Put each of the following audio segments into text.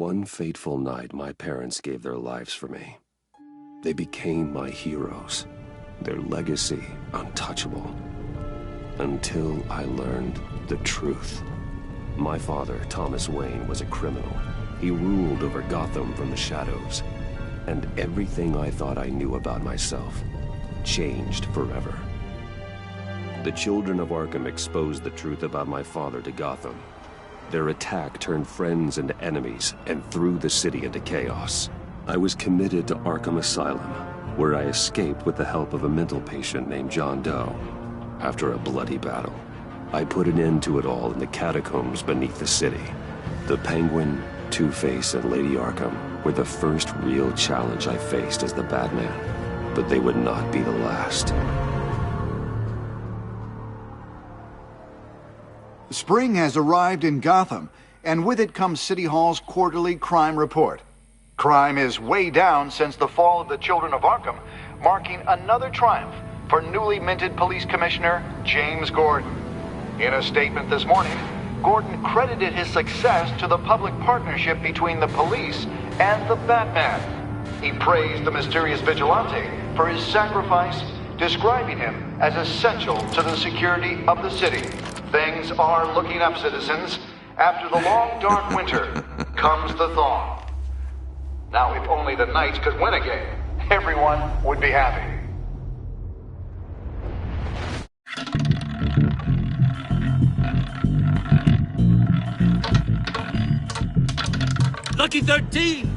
one fateful night, my parents gave their lives for me. They became my heroes, their legacy untouchable. Until I learned the truth. My father, Thomas Wayne, was a criminal. He ruled over Gotham from the shadows. And everything I thought I knew about myself changed forever. The children of Arkham exposed the truth about my father to Gotham. Their attack turned friends into enemies and threw the city into chaos. I was committed to Arkham Asylum, where I escaped with the help of a mental patient named John Doe. After a bloody battle, I put an end to it all in the catacombs beneath the city. The Penguin, Two-Face, and Lady Arkham were the first real challenge I faced as the Batman, but they would not be the last. Spring has arrived in Gotham, and with it comes City Hall's quarterly crime report. Crime is way down since the fall of the Children of Arkham, marking another triumph for newly minted Police Commissioner James Gordon. In a statement this morning, Gordon credited his success to the public partnership between the police and the Batman. He praised the mysterious vigilante for his sacrifice, describing him as essential to the security of the city. Things are looking up, citizens. After the long, dark winter comes the thaw. Now, if only the Knights could win again, everyone would be happy. Lucky 13!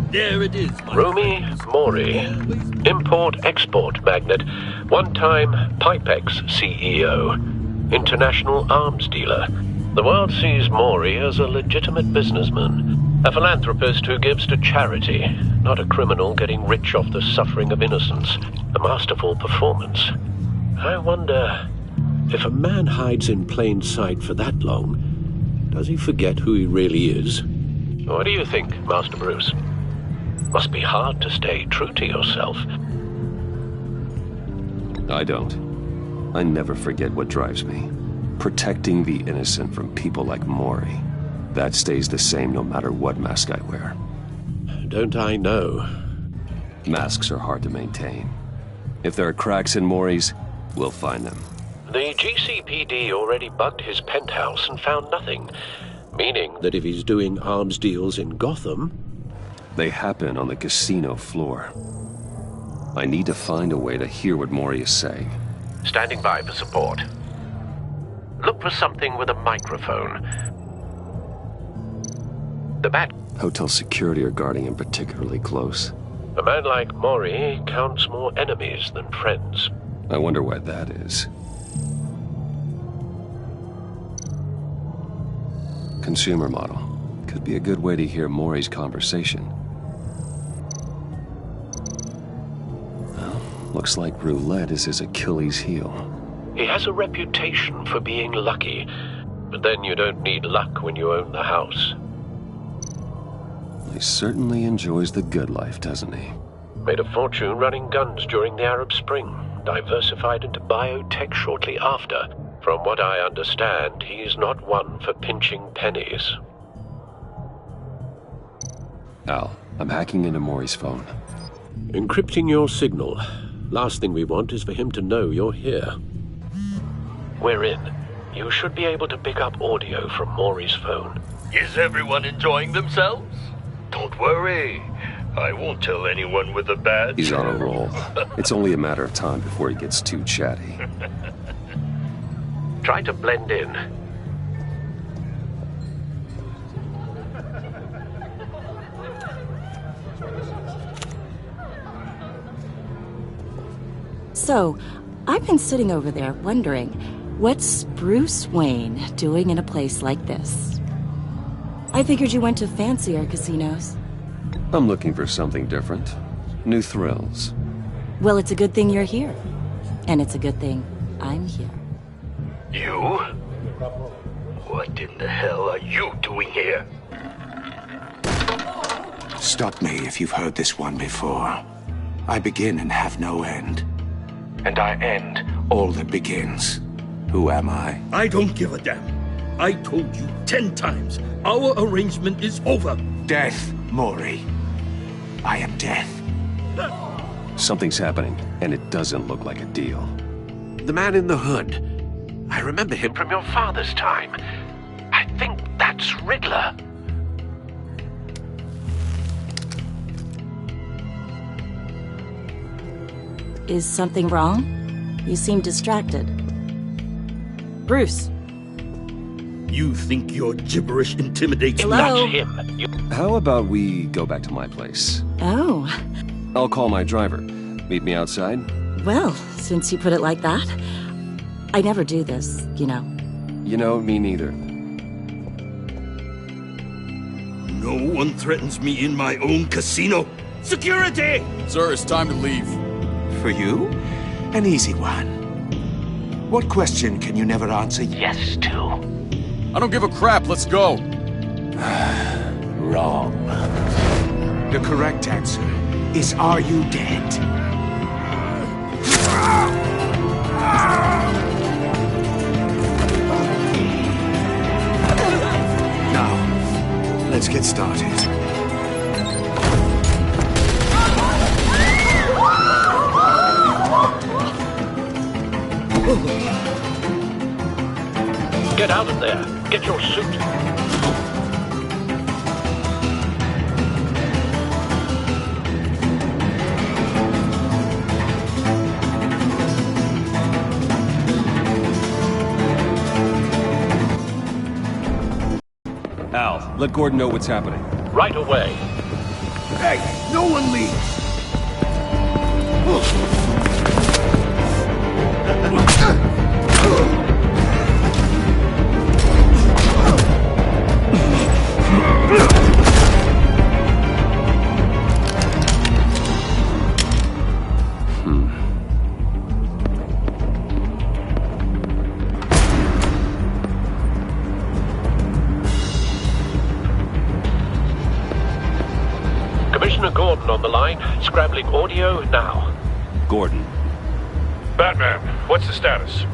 There it is, my Rumi friends. Mori, import-export magnate, one-time Pipex CEO, international arms dealer. The world sees Mori as a legitimate businessman, a philanthropist who gives to charity, not a criminal getting rich off the suffering of innocence. A masterful performance. I wonder, if a man hides in plain sight for that long, does he forget who he really is? What do you think, Master Bruce? Must be hard to stay true to yourself. I don't. I never forget what drives me. Protecting the innocent from people like Mori. That stays the same no matter what mask I wear. Don't I know? Masks are hard to maintain. If there are cracks in Mori's, we'll find them. The GCPD already bugged his penthouse and found nothing. Meaning that if he's doing arms deals in Gotham... They happen on the casino floor. I need to find a way to hear what Mori is saying. Standing by for support. Look for something with a microphone. The Bat... Hotel security are guarding him particularly close. A man like Mori counts more enemies than friends. I wonder why that is. Consumer model. Could be a good way to hear Mori's conversation. Well, looks like roulette is his Achilles heel. He has a reputation for being lucky, but then you don't need luck when you own the house. He certainly enjoys the good life, doesn't he? Made a fortune running guns during the Arab Spring, diversified into biotech shortly after. From what I understand, he's not one for pinching pennies. Al, I'm hacking into Mori's phone. Encrypting your signal. Last thing we want is for him to know you're here. We're in. You should be able to pick up audio from Mori's phone. Is everyone enjoying themselves? Don't worry. I won't tell anyone with a badge. He's on a roll. It's only a matter of time before he gets too chatty. Try to blend in. So, I've been sitting over there wondering, what's Bruce Wayne doing in a place like this? I figured you went to fancier casinos. I'm looking for something different. New thrills. Well, it's a good thing you're here. And it's a good thing I'm here. You? What in the hell are you doing here? Stop me if you've heard this one before. I begin and have no end. And I end all that begins. Who am I? I don't give a damn. I told you 10 times. Our arrangement is over. Death, Maury. I am death. Something's happening, and it doesn't look like a deal. The man in the hood. I remember him from your father's time. I think that's Riddler. Is something wrong? You seem distracted. Bruce. You think your gibberish intimidates me? Hello? That's him. How about we go back to my place? Oh. I'll call my driver. Meet me outside? Well, since you put it like that. I never do this, you know. You know, me neither. No one threatens me in my own casino. Security! Sir, it's time to leave. For you? An easy one. What question can you never answer Yes to. I don't give a crap, let's go. wrong? The correct answer is, are you dead? Now, let's get started. Get out of there. Get your suit. Al, let Gordon know what's happening. Right away. Hey, no one leaves! Commissioner Gordon on the line. Scrambling audio now. Gordon. Batman, what's the status?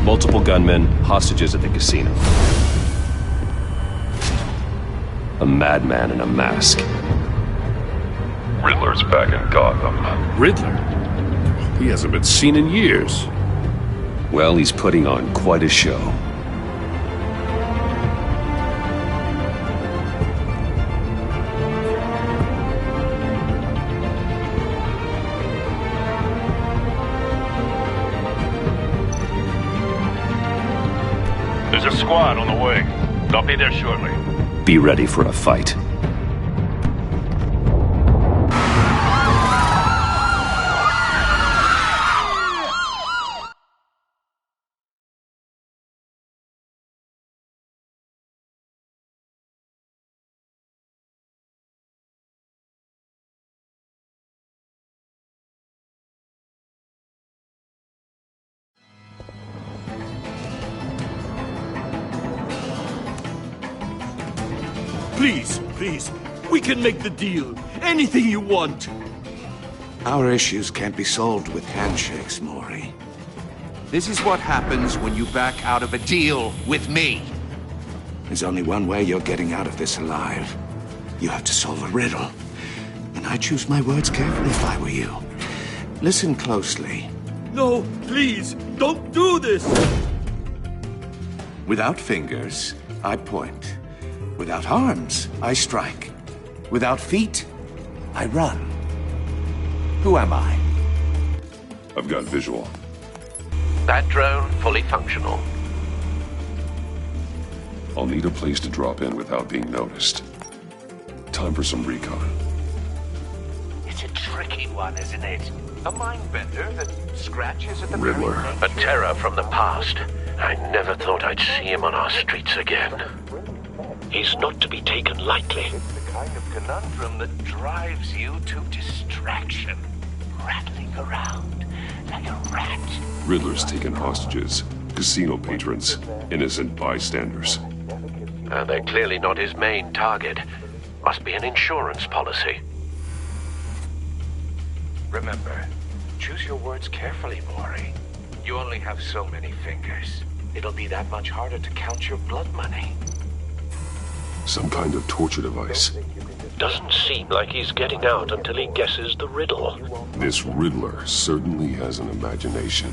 Multiple gunmen, hostages at the casino. A madman in a mask. Riddler's back in Gotham. Riddler? He hasn't been seen in years. Well, he's putting on quite a show. There's a squad on the way. They'll be there shortly. Be ready for a fight. Please, we can make the deal. Anything you want. Our issues can't be solved with handshakes, Maury. This is what happens when you back out of a deal with me. There's only one way you're getting out of this alive. You have to solve a riddle. And I choose my words carefully if I were you. Listen closely. No, please, don't do this. Without fingers, I point. Without arms, I strike. Without feet, I run. Who am I? I've got visual. That drone fully functional. I'll need a place to drop in without being noticed. Time for some recon. It's a tricky one, isn't it? A mindbender that scratches at the Riddler. A terror from the past. I never thought I'd see him on our streets again. He's not to be taken lightly. It's the kind of conundrum that drives you to distraction. Rattling around like a rat. Riddler's taken hostages, casino patrons, innocent bystanders. They're clearly not his main target. Must be an insurance policy. Remember, choose your words carefully, Maury. You only have so many fingers. It'll be that much harder to count your blood money. Some kind of torture device. Doesn't seem like he's getting out until he guesses the riddle. This Riddler certainly has an imagination.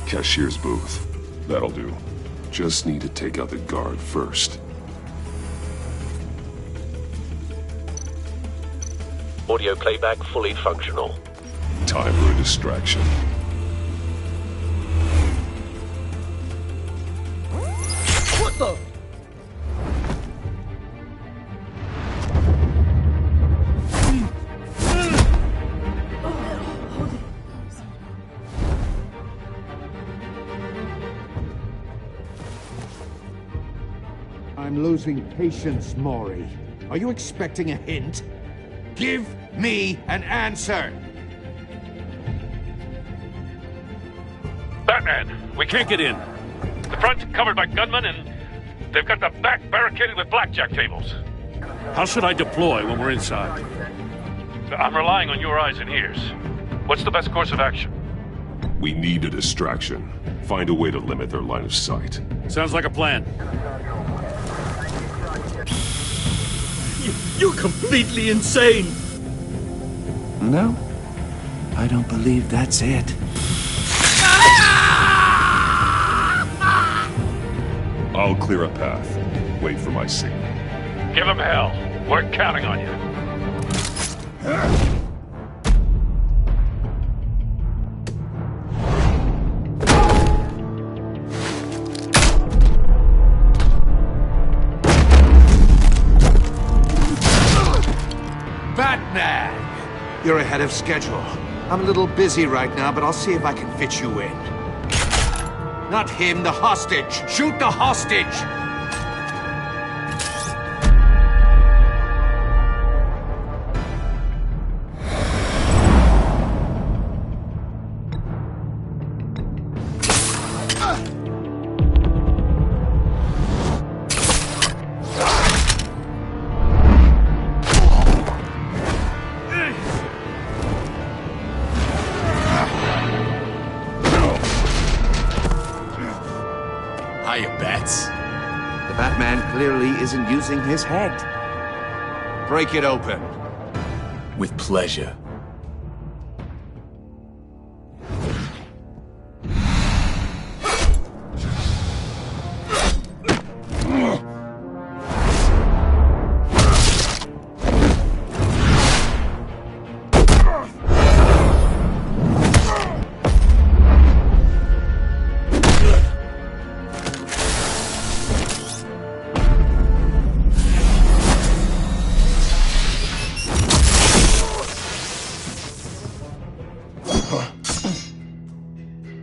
Cashier's booth. That'll do. Just need to take out the guard first. Audio playback fully functional. Time for a distraction. What the? I'm losing patience, Maury. Are you expecting a hint? Give me an answer! Batman, we can't get in. The front's covered by gunmen, and they've got the back barricaded with blackjack tables. How should I deploy when we're inside? I'm relying on your eyes and ears. What's the best course of action? We need a distraction. Find a way to limit their line of sight. Sounds like a plan. You're completely insane! No, I don't believe that's it. I'll clear a path. Wait for my signal. Give them hell. We're counting on you. Batman! You're ahead of schedule. I'm a little busy right now, but I'll see if I can fit you in. Not him, the hostage! Shoot the hostage! The Batman clearly isn't using his head. Break it open. With pleasure.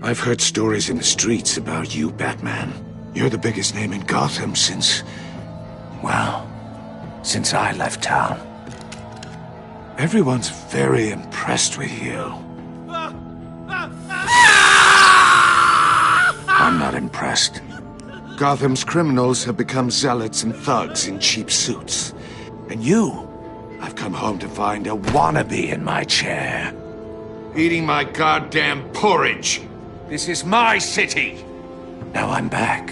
I've heard stories in the streets about you, Batman. You're the biggest name in Gotham since I left town. Everyone's very impressed with you. I'm not impressed. Gotham's criminals have become zealots and thugs in cheap suits. And you, I've come home to find a wannabe in my chair. Eating my goddamn porridge. This is my city. Now I'm back,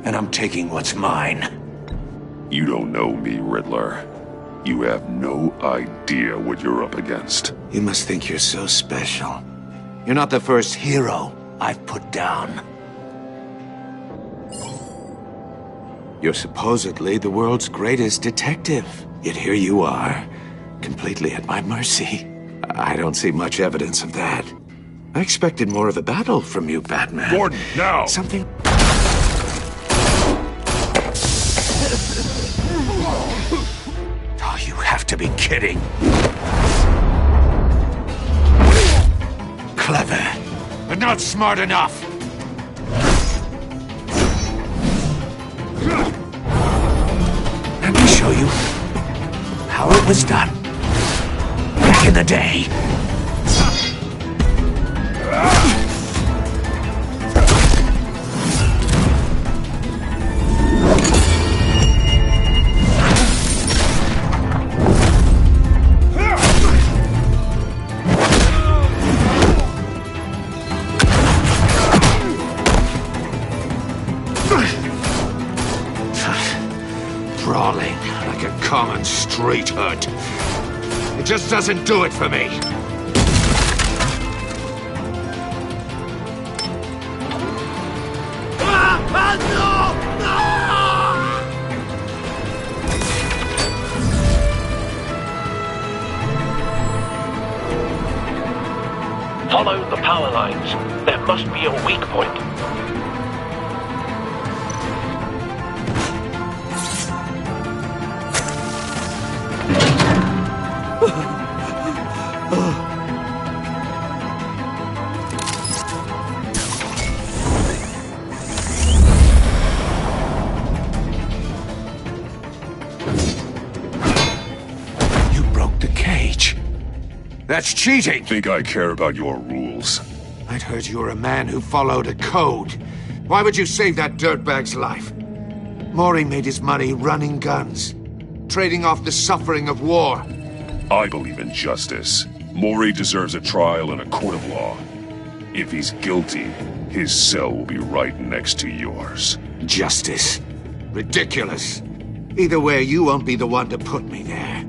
and I'm taking what's mine. You don't know me, Riddler. You have no idea what you're up against. You must think you're so special. You're not the first hero I've put down. You're supposedly the world's greatest detective. Yet here you are, completely at my mercy. I don't see much evidence of that. I expected more of a battle from you, Batman. Gordon, now! Something... Oh, you have to be kidding. Clever, but not smart enough. Let me show you how it was done back in the day. priesthood. It just doesn't do it for me. Follow the power lines. There must be a weak point. You broke the cage. That's cheating! Think I care about your rules? I'd heard you were a man who followed a code. Why would you save that dirtbag's life? Maury made his money running guns, trading off the suffering of war. I believe in justice. Maury deserves a trial in a court of law. If he's guilty, his cell will be right next to yours. Justice? Ridiculous. Either way, you won't be the one to put me there.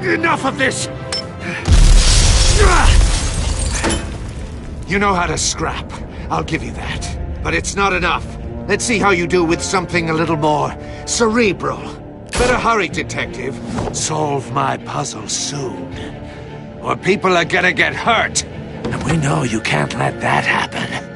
Enough of this! You know how to scrap. I'll give you that. But it's not enough. Let's see how you do with something a little more cerebral. Better hurry, detective. Solve my puzzle soon. Or people are gonna get hurt. And we know you can't let that happen.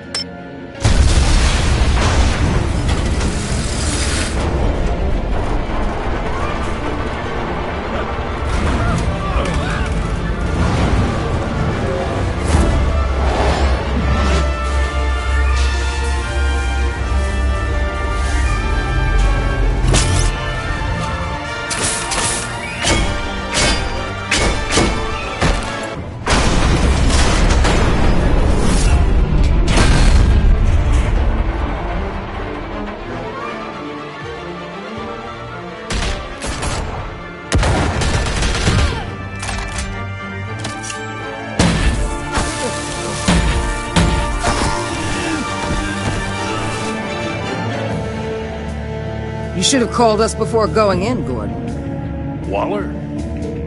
You should have called us before going in, Gordon. Waller?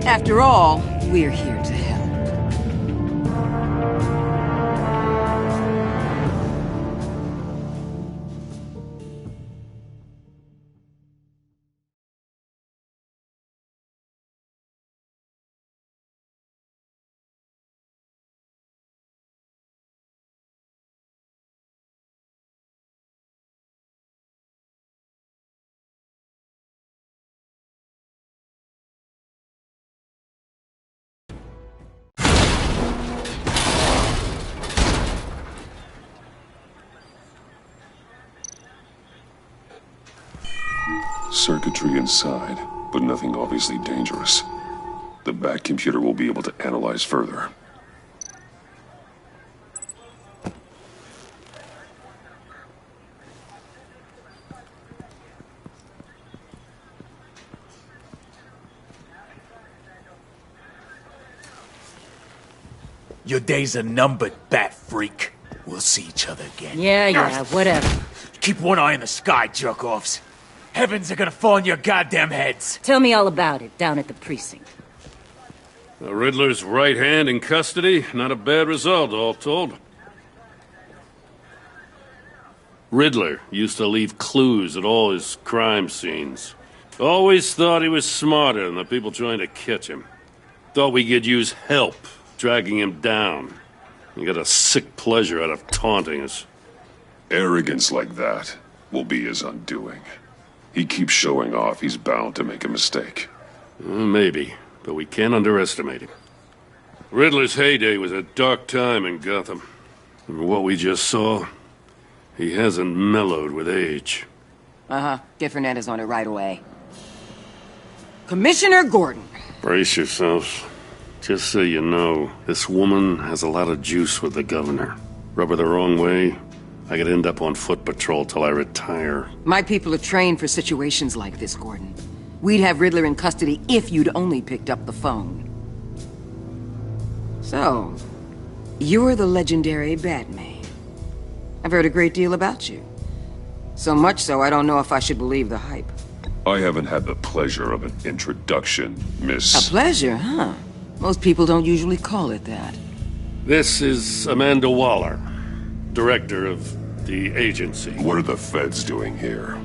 After all, we're here to help. Circuitry inside, but nothing obviously dangerous. The back computer will be able to analyze further. Your days are numbered, bat freak. We'll see each other again. Yeah, whatever. Keep one eye in the sky, jerk-offs. Heavens are gonna fall on your goddamn heads. Tell me all about it down at the precinct. The Riddler's right hand in custody. Not a bad result, all told. Riddler used to leave clues at all his crime scenes. Always thought he was smarter than the people trying to catch him. Thought we could use help dragging him down. He got a sick pleasure out of taunting us. Arrogance like that will be his undoing. He keeps showing off, he's bound to make a mistake. Maybe, but we can't underestimate him. Riddler's heyday was a dark time in Gotham. From what we just saw, he hasn't mellowed with age. Uh-huh. Get Fernandez on it right away. Commissioner Gordon. Brace yourselves. Just so you know, this woman has a lot of juice with the governor. Rub her the wrong way, I could end up on foot patrol till I retire. My people are trained for situations like this, Gordon. We'd have Riddler in custody if you'd only picked up the phone. So, you're the legendary Batman. I've heard a great deal about you. So much so, I don't know if I should believe the hype. I haven't had the pleasure of an introduction, Miss... A pleasure, huh? Most people don't usually call it that. This is Amanda Waller, director of the agency. What are the feds doing here?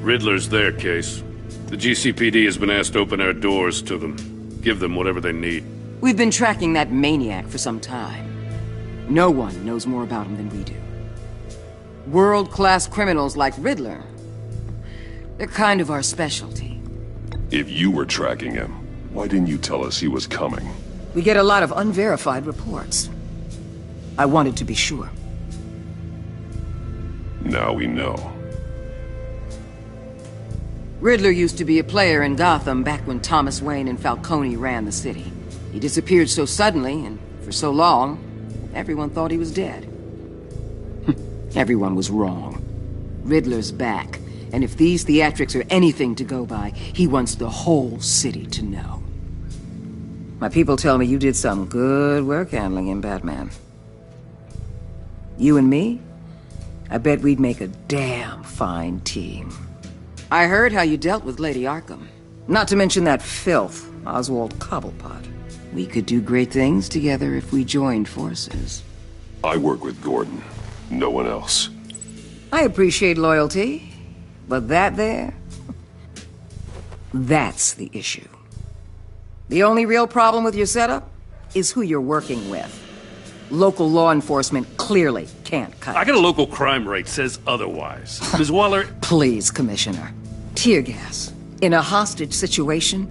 Riddler's their case. The GCPD has been asked to open our doors to them. Give them whatever they need. We've been tracking that maniac for some time. No one knows more about him than we do. World-class criminals like Riddler. They're kind of our specialty. If you were tracking him, why didn't you tell us he was coming? We get a lot of unverified reports. I wanted to be sure. Now we know. Riddler used to be a player in Gotham back when Thomas Wayne and Falcone ran the city. He disappeared so suddenly and for so long, everyone thought he was dead. Everyone was wrong. Riddler's back, and if these theatrics are anything to go by, he wants the whole city to know. My people tell me you did some good work handling him, Batman. You and me? I bet we'd make a damn fine team. I heard how you dealt with Lady Arkham. Not to mention that filth, Oswald Cobblepot. We could do great things together if we joined forces. I work with Gordon. No one else. I appreciate loyalty, but that there... that's the issue. The only real problem with your setup is who you're working with. Local law enforcement clearly can't cut it. I got a local crime rate says otherwise. Ms. Waller... Please, Commissioner. Tear gas. In a hostage situation,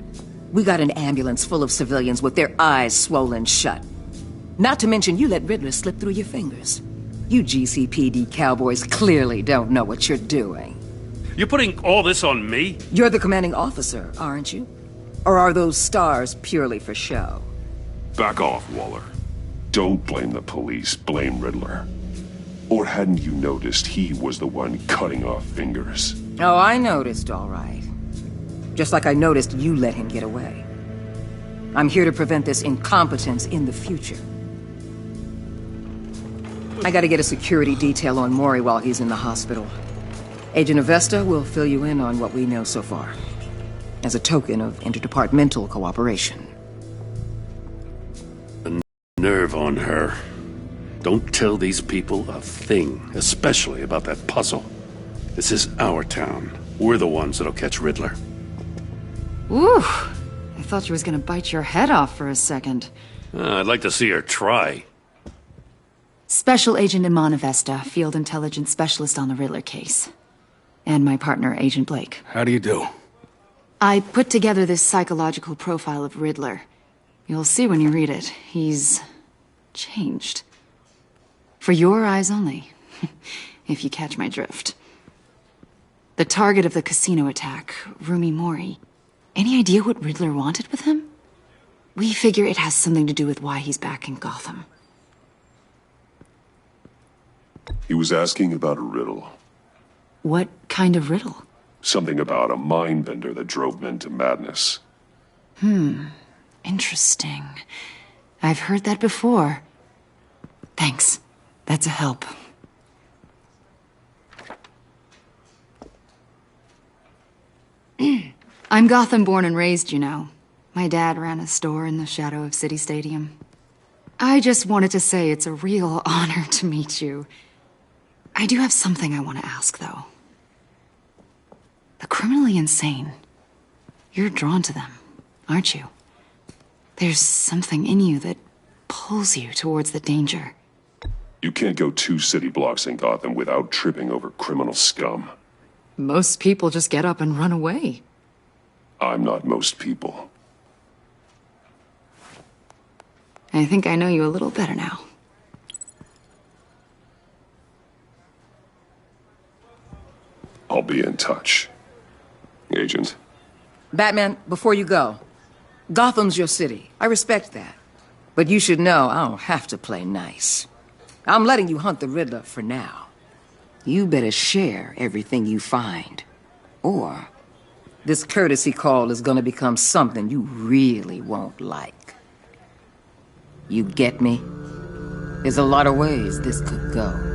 we got an ambulance full of civilians with their eyes swollen shut. Not to mention you let Riddler slip through your fingers. You GCPD cowboys clearly don't know what you're doing. You're putting all this on me? You're the commanding officer, aren't you? Or are those stars purely for show? Back off, Waller. Don't blame the police, blame Riddler. Or hadn't you noticed he was the one cutting off fingers? Oh, I noticed, all right. Just like I noticed you let him get away. I'm here to prevent this incompetence in the future. I gotta get a security detail on Maury while he's in the hospital. Agent Avesta will fill you in on what we know so far, as a token of interdepartmental cooperation. The nerve on her. Don't tell these people a thing, especially about that puzzle. This is our town. We're the ones that'll catch Riddler. Ooh, I thought she was gonna bite your head off for a second. I'd like to see her try. Special Agent Iman Avesta, Field Intelligence Specialist on the Riddler case. And my partner, Agent Blake. How do you do? I put together this psychological profile of Riddler. You'll see when you read it. He's... changed. For your eyes only, if you catch my drift. The target of the casino attack, Rumi Mori. Any idea what Riddler wanted with him? We figure it has something to do with why he's back in Gotham. He was asking about a riddle. What kind of riddle? Something about a mind bender that drove men to madness. Interesting. I've heard that before. Thanks. That's a help. I'm Gotham born and raised, you know. My dad ran a store in the shadow of City Stadium. I just wanted to say it's a real honor to meet you. I do have something I want to ask, though. The criminally insane. You're drawn to them, aren't you? There's something in you that pulls you towards the danger. You can't go 2 city blocks in Gotham without tripping over criminal scum. Most people just get up and run away. I'm not most people. I think I know you a little better now. I'll be in touch. Agent. Batman, before you go, Gotham's your city. I respect that. But you should know I don't have to play nice. I'm letting you hunt the Riddler for now. You better share everything you find. Or this courtesy call is gonna become something you really won't like. You get me? There's a lot of ways this could go.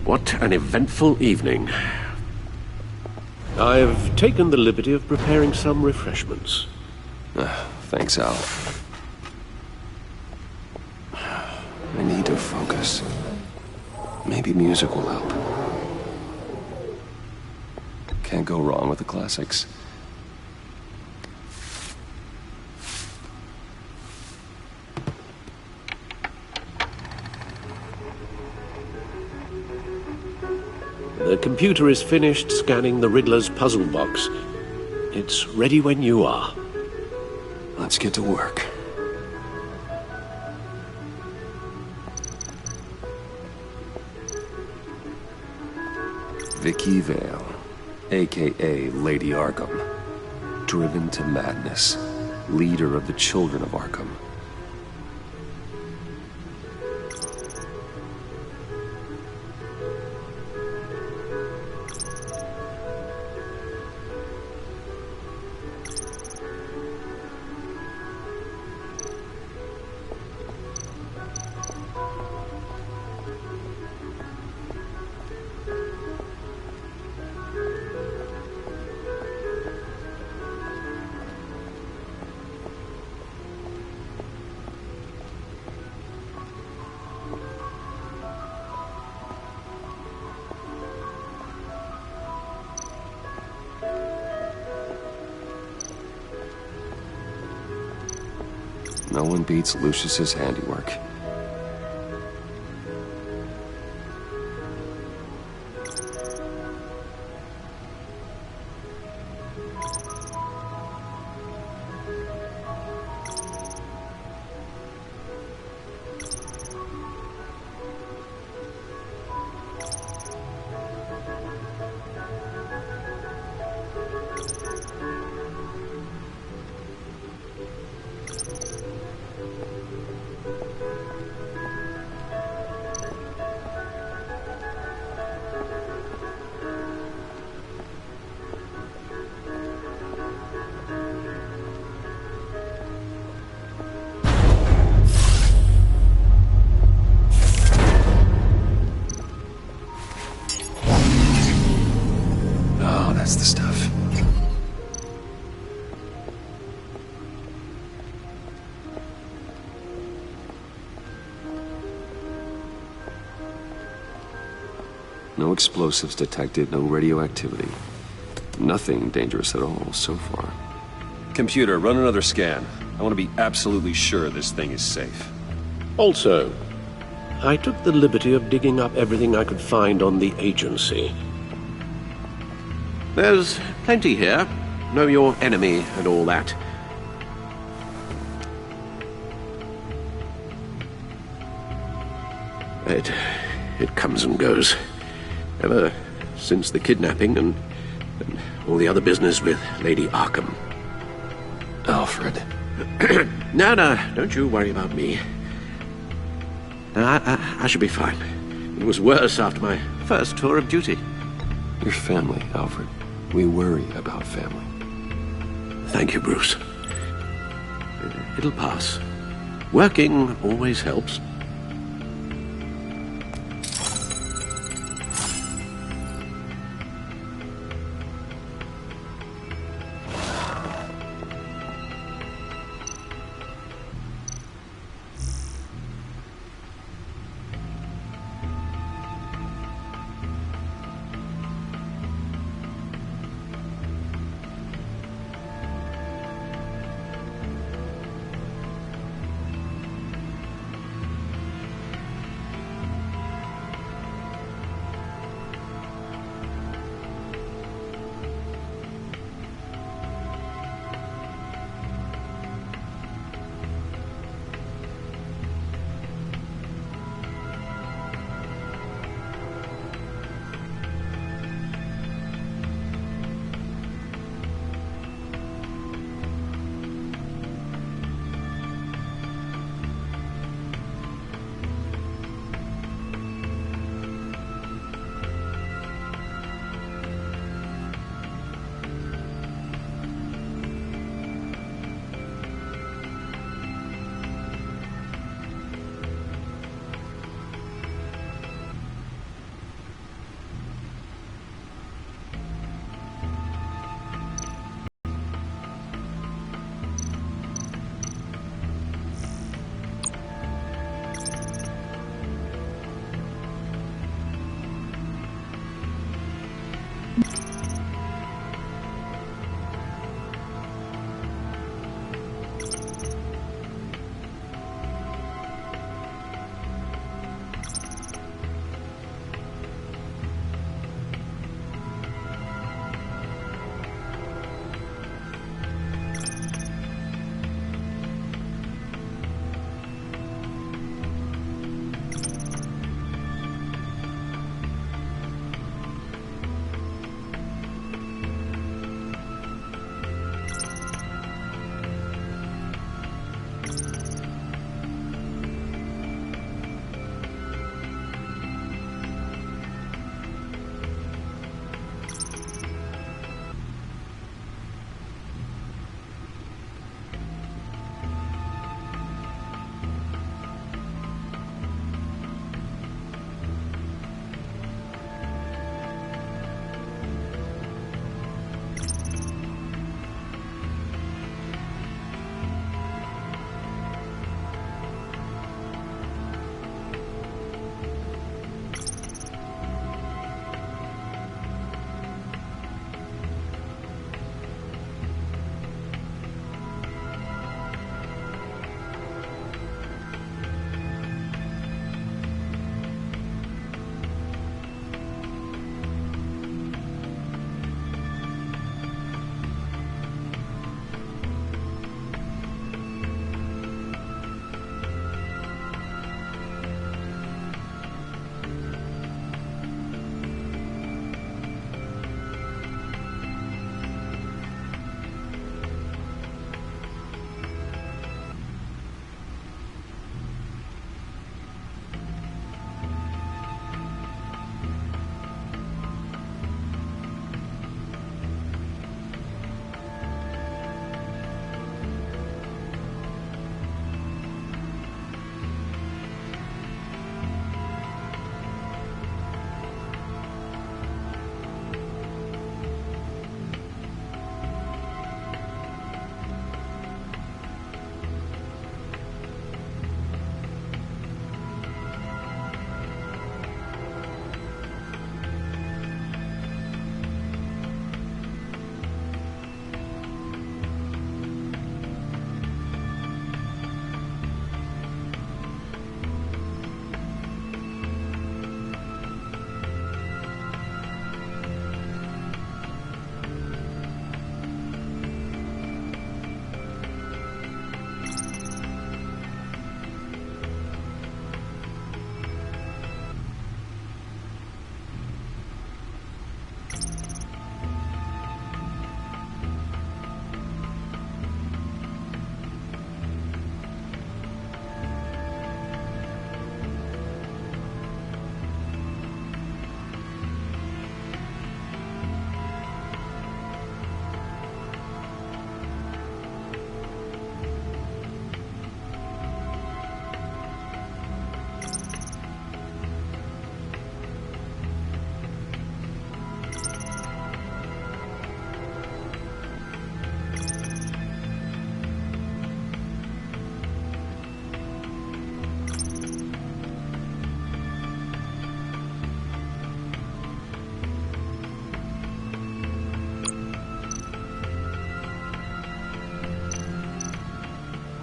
What an eventful evening. I've taken the liberty of preparing some refreshments. Thanks, Al. I need to focus. Maybe music will help. Can't go wrong with the classics. The computer is finished scanning the Riddler's puzzle box. It's ready when you are. Let's get to work. Vicky Vale, a.k.a. Lady Arkham. Driven to madness. Leader of the Children of Arkham. No one beats Lucius's handiwork. That's the stuff. No explosives detected, no radioactivity. Nothing dangerous at all so far. Computer, run another scan. I want to be absolutely sure this thing is safe. Also, I took the liberty of digging up everything I could find on the agency. There's plenty here. Know your enemy and all that. It comes and goes. Ever since the kidnapping and all the other business with Lady Arkham. Alfred. No, don't you worry about me. I should be fine. It was worse after my first tour of duty. Your family, Alfred. We worry about family. Thank you, Bruce. It'll pass. Working always helps.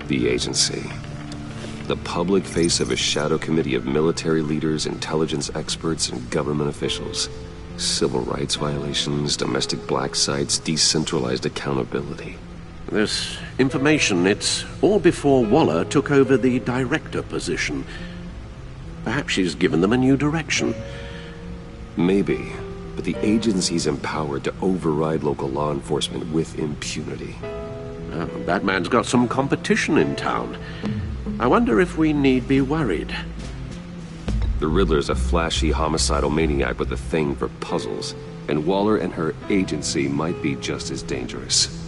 The agency. The public face of a shadow committee of military leaders, intelligence experts, and government officials. Civil rights violations, domestic black sites, decentralized accountability. This information, it's all before Waller took over the director position. Perhaps she's given them a new direction. Maybe, but the agency's empowered to override local law enforcement with impunity. Oh, Batman's got some competition in town. I wonder if we need be worried. The Riddler's a flashy, homicidal maniac with a thing for puzzles, and Waller and her agency might be just as dangerous.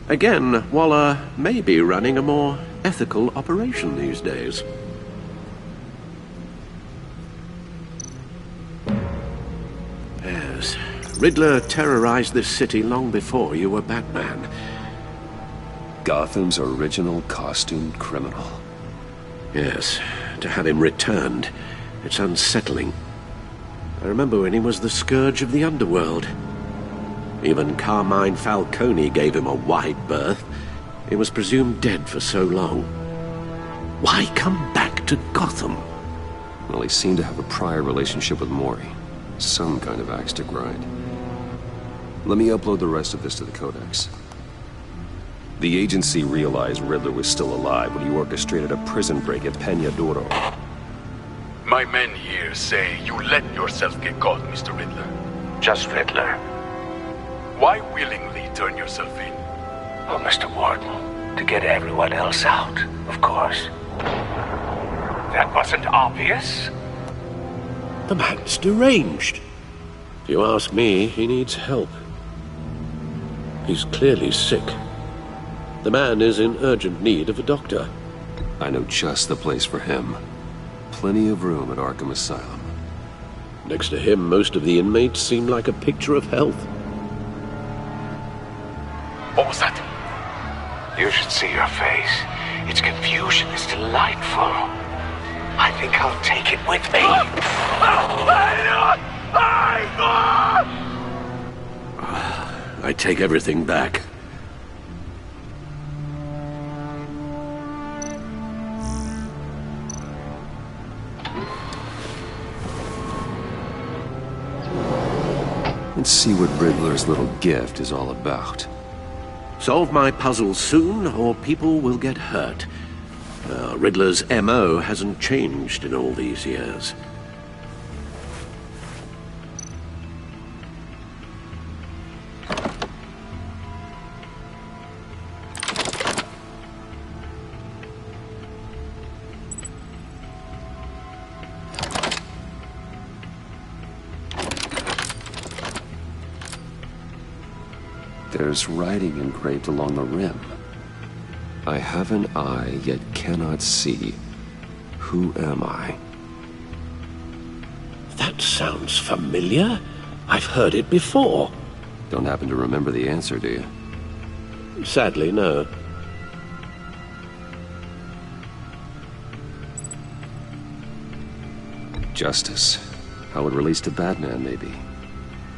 Again, Waller may be running a more ethical operation these days. Yes, Riddler terrorized this city long before you were Batman. Gotham's original costumed criminal. Yes, to have him returned, it's unsettling. I remember when he was the scourge of the underworld. Even Carmine Falcone gave him a wide berth. He was presumed dead for so long. Why come back to Gotham? Well, he seemed to have a prior relationship with Mori. Some kind of axe to grind. Let me upload the rest of this to the Codex. The agency realized Riddler was still alive when he orchestrated a prison break at Peña Duro. My men here say you let yourself get caught, Mr. Riddler. Just Riddler. Why willingly turn yourself in? Oh, Mr. Warden, to get everyone else out, of course. That wasn't obvious? The man's deranged. If you ask me, he needs help. He's clearly sick. The man is in urgent need of a doctor. I know just the place for him. Plenty of room at Arkham Asylum. Next to him, most of the inmates seem like a picture of health. What was that? You should see your face. Its confusion is delightful. I think I'll take it with me. I take everything back. Let's see what Riddler's little gift is all about. Solve my puzzle soon, or people will get hurt. Riddler's M.O. hasn't changed in all these years. There's writing engraved along the rim. I have an eye, yet cannot see. Who am I? That sounds familiar. I've heard it before. Don't happen to remember the answer, do you? Sadly, no. Justice. How it relates to Batman, maybe.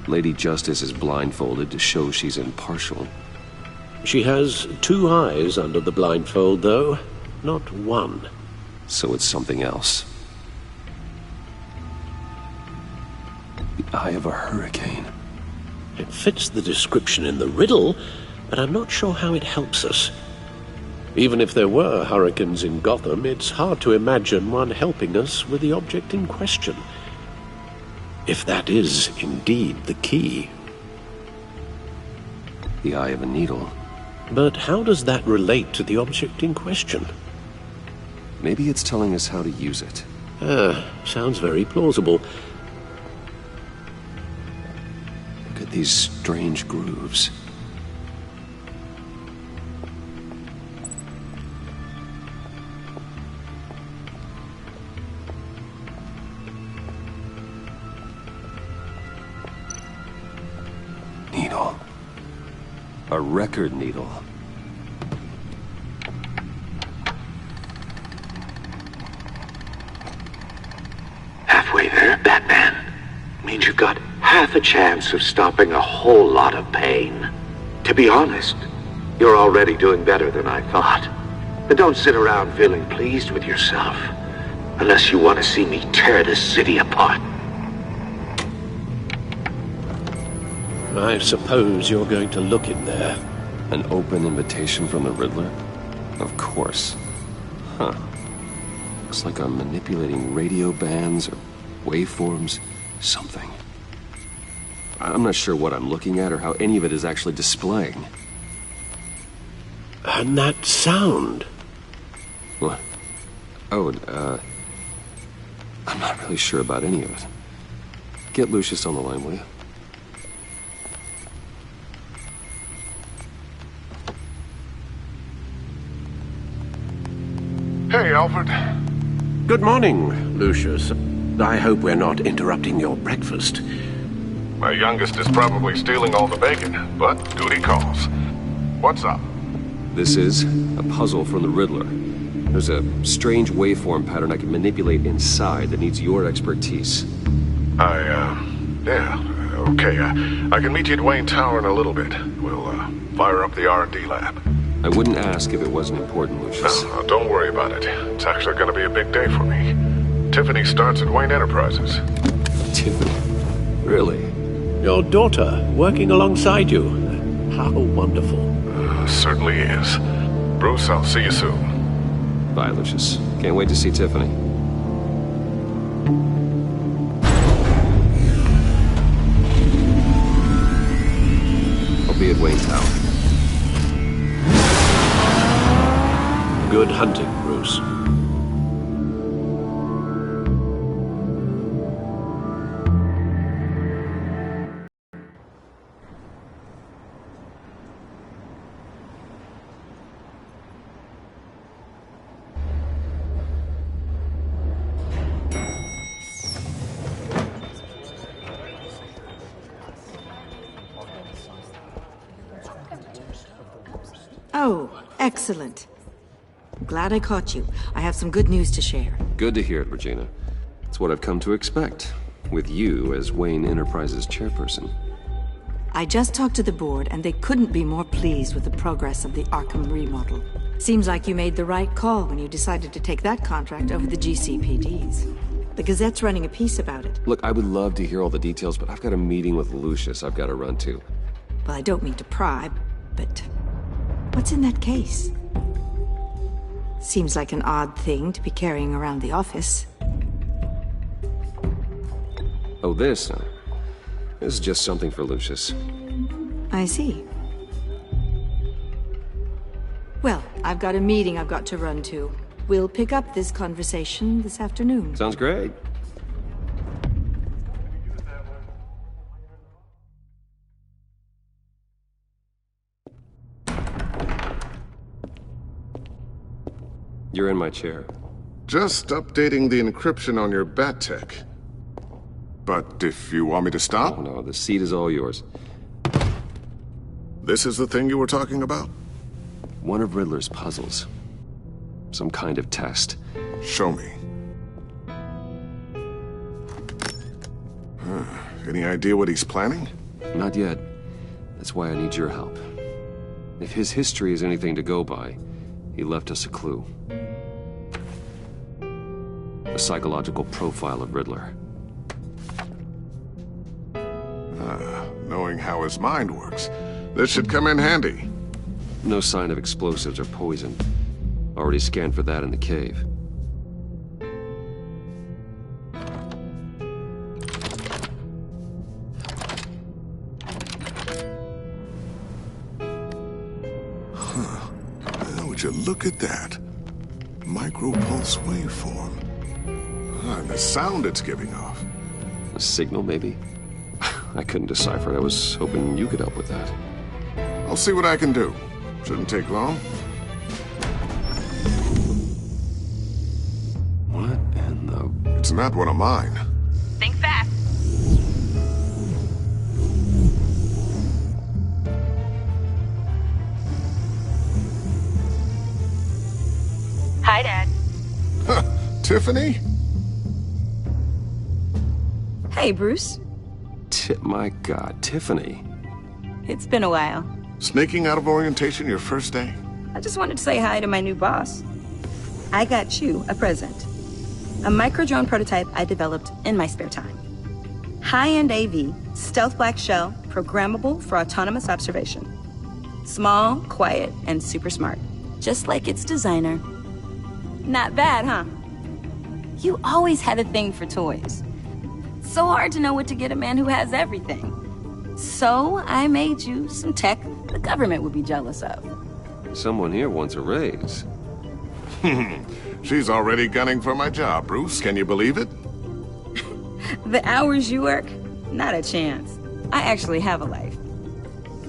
Lady Justice is blindfolded to show she's impartial. She has two eyes under the blindfold, though, not one. So it's something else. The eye of a hurricane. It fits the description in the riddle, but I'm not sure how it helps us. Even if there were hurricanes in Gotham, it's hard to imagine one helping us with the object in question. If that is indeed the key. The eye of a needle. But how does that relate to the object in question? Maybe it's telling us how to use it. Sounds very plausible. Look at these strange grooves. Needle. A record needle. Halfway there, Batman. Means you've got half a chance of stopping a whole lot of pain. To be honest, you're already doing better than I thought. But don't sit around feeling pleased with yourself. Unless you want to see me tear this city apart. I suppose you're going to look in there. An open invitation from the Riddler? Of course. Huh. Looks like I'm manipulating radio bands or waveforms. Something. I'm not sure what I'm looking at or how any of it is actually displaying. And that sound? What? Oh, I'm not really sure about any of it. Get Lucius on the line, will you? Hey, Alfred. Good morning, Lucius. I hope we're not interrupting your breakfast. My youngest is probably stealing all the bacon, but duty calls. What's up? This is a puzzle from the Riddler. There's a strange waveform pattern I can manipulate inside that needs your expertise. Yeah, okay. I can meet you at Wayne Tower in a little bit. We'll, fire up the R&D lab. I wouldn't ask if it wasn't important, Lucius. No, don't worry about it. It's actually gonna be a big day for me. Tiffany starts at Wayne Enterprises. Tiffany? Really? Your daughter, working alongside you. How wonderful. Certainly is. Bruce, I'll see you soon. Bye, Lucius. Can't wait to see Tiffany. I'll be at Wayne Tower. Good hunting, Bruce. Oh, excellent. Glad I caught you. I have some good news to share. Good to hear it, Regina. It's what I've come to expect, with you as Wayne Enterprises chairperson. I just talked to the board, and they couldn't be more pleased with the progress of the Arkham remodel. Seems like you made the right call when you decided to take that contract over the GCPD's. The Gazette's running a piece about it. Look, I would love to hear all the details, but I've got a meeting with Lucius I've got to run to. Well, I don't mean to pry, but what's in that case? Seems like an odd thing to be carrying around the office. Oh, this? This is just something for Lucius. I see. Well, I've got a meeting I've got to run to. We'll pick up this conversation this afternoon. Sounds great. You're in my chair. Just updating the encryption on your bat tech. But if you want me to stop? Oh, no, the seat is all yours. This is the thing you were talking about? One of Riddler's puzzles. Some kind of test. Show me. Any idea what he's planning? Not yet. That's why I need your help. If his history is anything to go by, he left us a clue. A psychological profile of Riddler. Knowing how his mind works, this should come in handy. No sign of explosives or poison. Already scanned for that in the cave. Would you look at that? Micropulse waveform. And the sound it's giving off. A signal, maybe? I couldn't decipher it. I was hoping you could help with that. I'll see what I can do. Shouldn't take long. What in the... It's not one of mine. Think fast. Hi, Dad. Tiffany? Hey, Bruce. My God, Tiffany. It's been a while. Sneaking out of orientation your first day? I just wanted to say hi to my new boss. I got you a present. A micro-drone prototype I developed in my spare time. High-end AV, stealth black shell, programmable for autonomous observation. Small, quiet, and super smart. Just like its designer. Not bad, huh? You always had a thing for toys. So hard to know what to get a man who has everything. So I made you some tech the government would be jealous of. Someone here wants a raise. She's already gunning for my job, Bruce. Can you believe it? The hours you work? Not a chance. I actually have a life.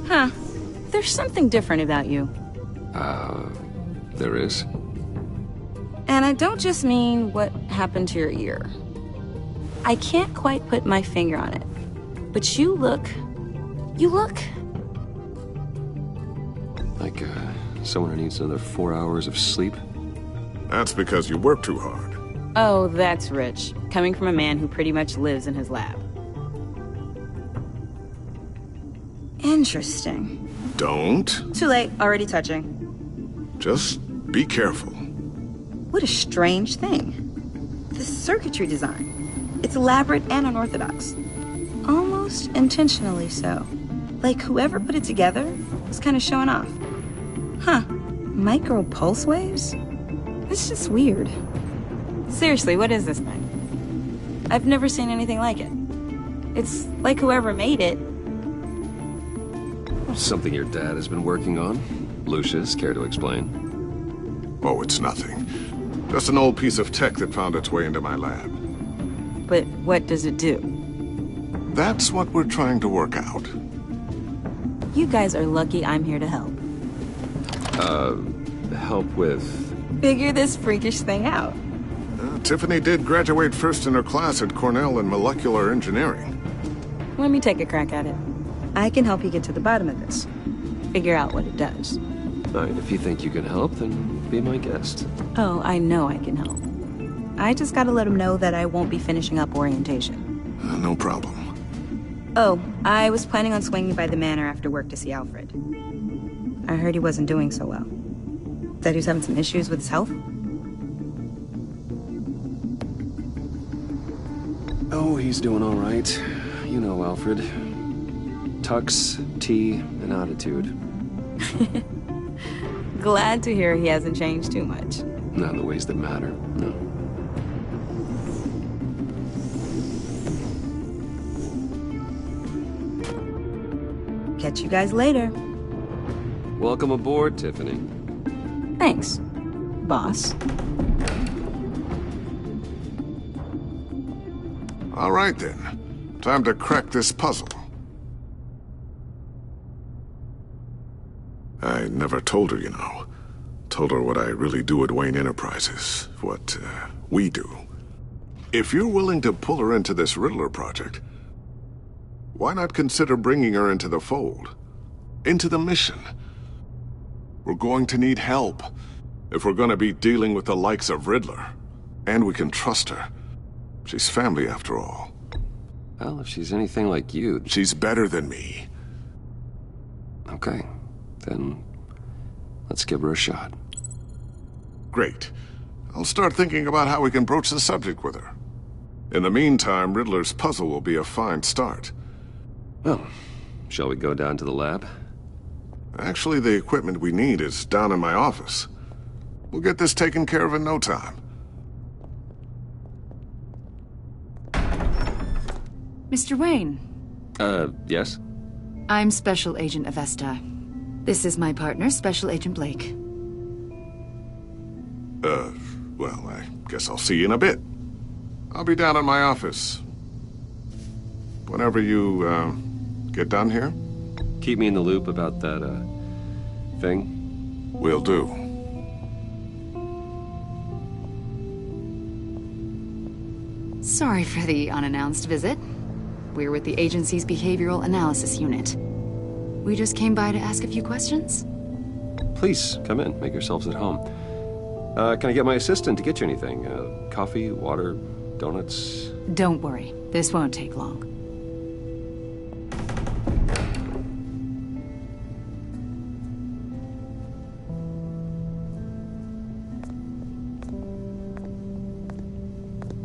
Huh. There's something different about you. There is? And I don't just mean what happened to your ear. I can't quite put my finger on it. But you look... Like, someone who needs another 4 hours of sleep? That's because you work too hard. Oh, that's rich. Coming from a man who pretty much lives in his lab. Interesting. Don't. Too late. Already touching. Just be careful. What a strange thing. The circuitry design. It's elaborate and unorthodox. Almost intentionally so. Like whoever put it together was kind of showing off. Huh. Micro pulse waves? It's just weird. Seriously, what is this thing? I've never seen anything like it. It's like whoever made it. Something your dad has been working on? Lucius, care to explain? Oh, it's nothing. Just an old piece of tech that found its way into my lab. But what does it do? That's what we're trying to work out. You guys are lucky I'm here to help. Help with... Figure this freakish thing out. Tiffany did graduate first in her class at Cornell in molecular engineering. Let me take a crack at it. I can help you get to the bottom of this. Figure out what it does. All right, if you think you can help, then be my guest. Oh, I know I can help. I just gotta let him know that I won't be finishing up orientation. No problem. Oh, I was planning on swinging by the manor after work to see Alfred. I heard he wasn't doing so well. That he was having some issues with his health? Oh, he's doing all right. You know Alfred. Tux, tea, and attitude. Glad to hear he hasn't changed too much. Not in the ways that matter, no. Catch you guys later. Welcome aboard, Tiffany. Thanks, boss. All right, then. Time to crack this puzzle. I never told her, you know. Told her what I really do at Wayne Enterprises. What, we do. If you're willing to pull her into this Riddler project, why not consider bringing her into the fold? Into the mission? We're going to need help if we're going to be dealing with the likes of Riddler. And we can trust her. She's family, after all. Well, if she's anything like you... She's better than me. Okay. Then let's give her a shot. Great. I'll start thinking about how we can broach the subject with her. In the meantime, Riddler's puzzle will be a fine start. Well, shall we go down to the lab? Actually, the equipment we need is down in my office. We'll get this taken care of in no time. Mr. Wayne. Yes? I'm Special Agent Avesta. This is my partner, Special Agent Blake. Well, I guess I'll see you in a bit. I'll be down in my office. Whenever you, get done here? Keep me in the loop about that, thing. Will do. Sorry for the unannounced visit. We're with the agency's Behavioral Analysis Unit. We just came by to ask a few questions. Please, come in. Make yourselves at home. Can I get my assistant to get you anything? Coffee, water, donuts? Don't worry. This won't take long.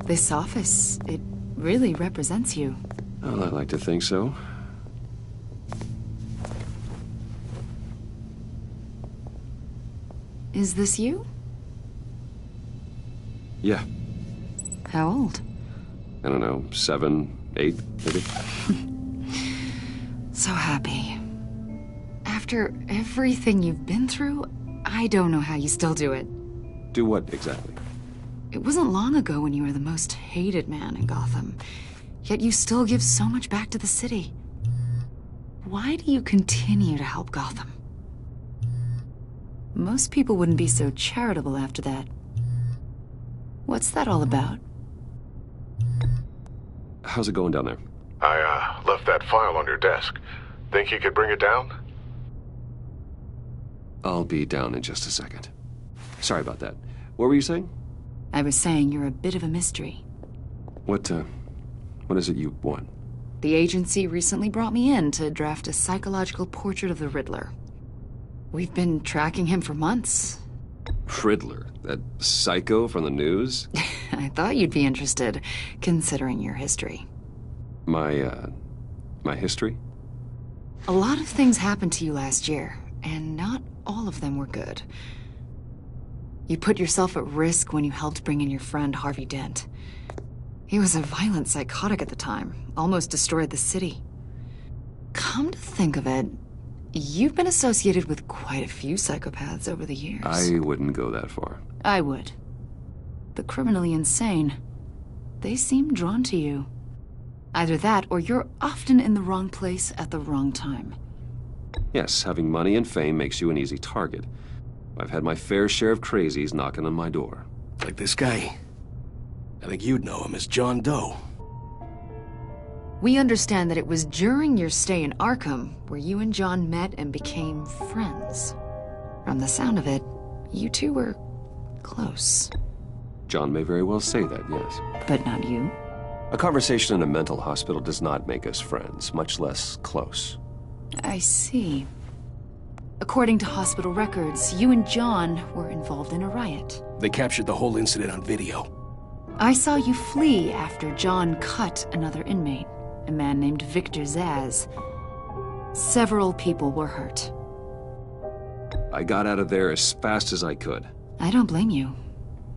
This office, it really represents you. Well, I like to think so. Is this you? Yeah. How old? I don't know, 7, 8, maybe? So happy. After everything you've been through, I don't know how you still do it. Do what, exactly? It wasn't long ago when you were the most hated man in Gotham. Yet you still give so much back to the city. Why do you continue to help Gotham? Most people wouldn't be so charitable after that. What's that all about? How's it going down there? I, left that file on your desk. Think you could bring it down? I'll be down in just a second. Sorry about that. What were you saying? I was saying you're a bit of a mystery. What is it you want? The agency recently brought me in to draft a psychological portrait of the Riddler. We've been tracking him for months. Riddler? That psycho from the news? I thought you'd be interested, considering your history. My history? A lot of things happened to you last year, and not all of them were good. You put yourself at risk when you helped bring in your friend Harvey Dent. He was a violent psychotic at the time, almost destroyed the city. Come to think of it, you've been associated with quite a few psychopaths over the years. I wouldn't go that far. I would. The criminally insane, they seem drawn to you. Either that, or you're often in the wrong place at the wrong time. Yes, having money and fame makes you an easy target. I've had my fair share of crazies knocking on my door. Like this guy. I think you'd know him as John Doe. We understand that it was during your stay in Arkham where you and John met and became friends. From the sound of it, you two were close. John may very well say that, yes. But not you. A conversation in a mental hospital does not make us friends, much less close. I see. According to hospital records, you and John were involved in a riot. They captured the whole incident on video. I saw you flee after John cut another inmate, a man named Victor Zaz. Several people were hurt. I got out of there as fast as I could. I don't blame you.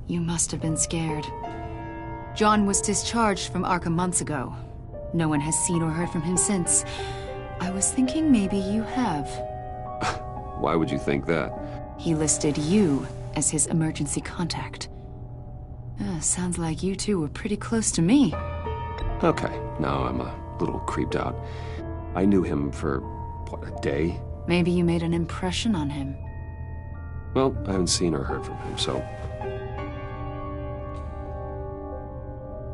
You must have been scared. John was discharged from Arkham months ago. No one has seen or heard from him since. I was thinking maybe you have. Why would you think that? He listed you as his emergency contact. Sounds like you two were pretty close to me. Okay, now I'm a little creeped out. I knew him for, what, a day? Maybe you made an impression on him. Well, I haven't seen or heard from him, so...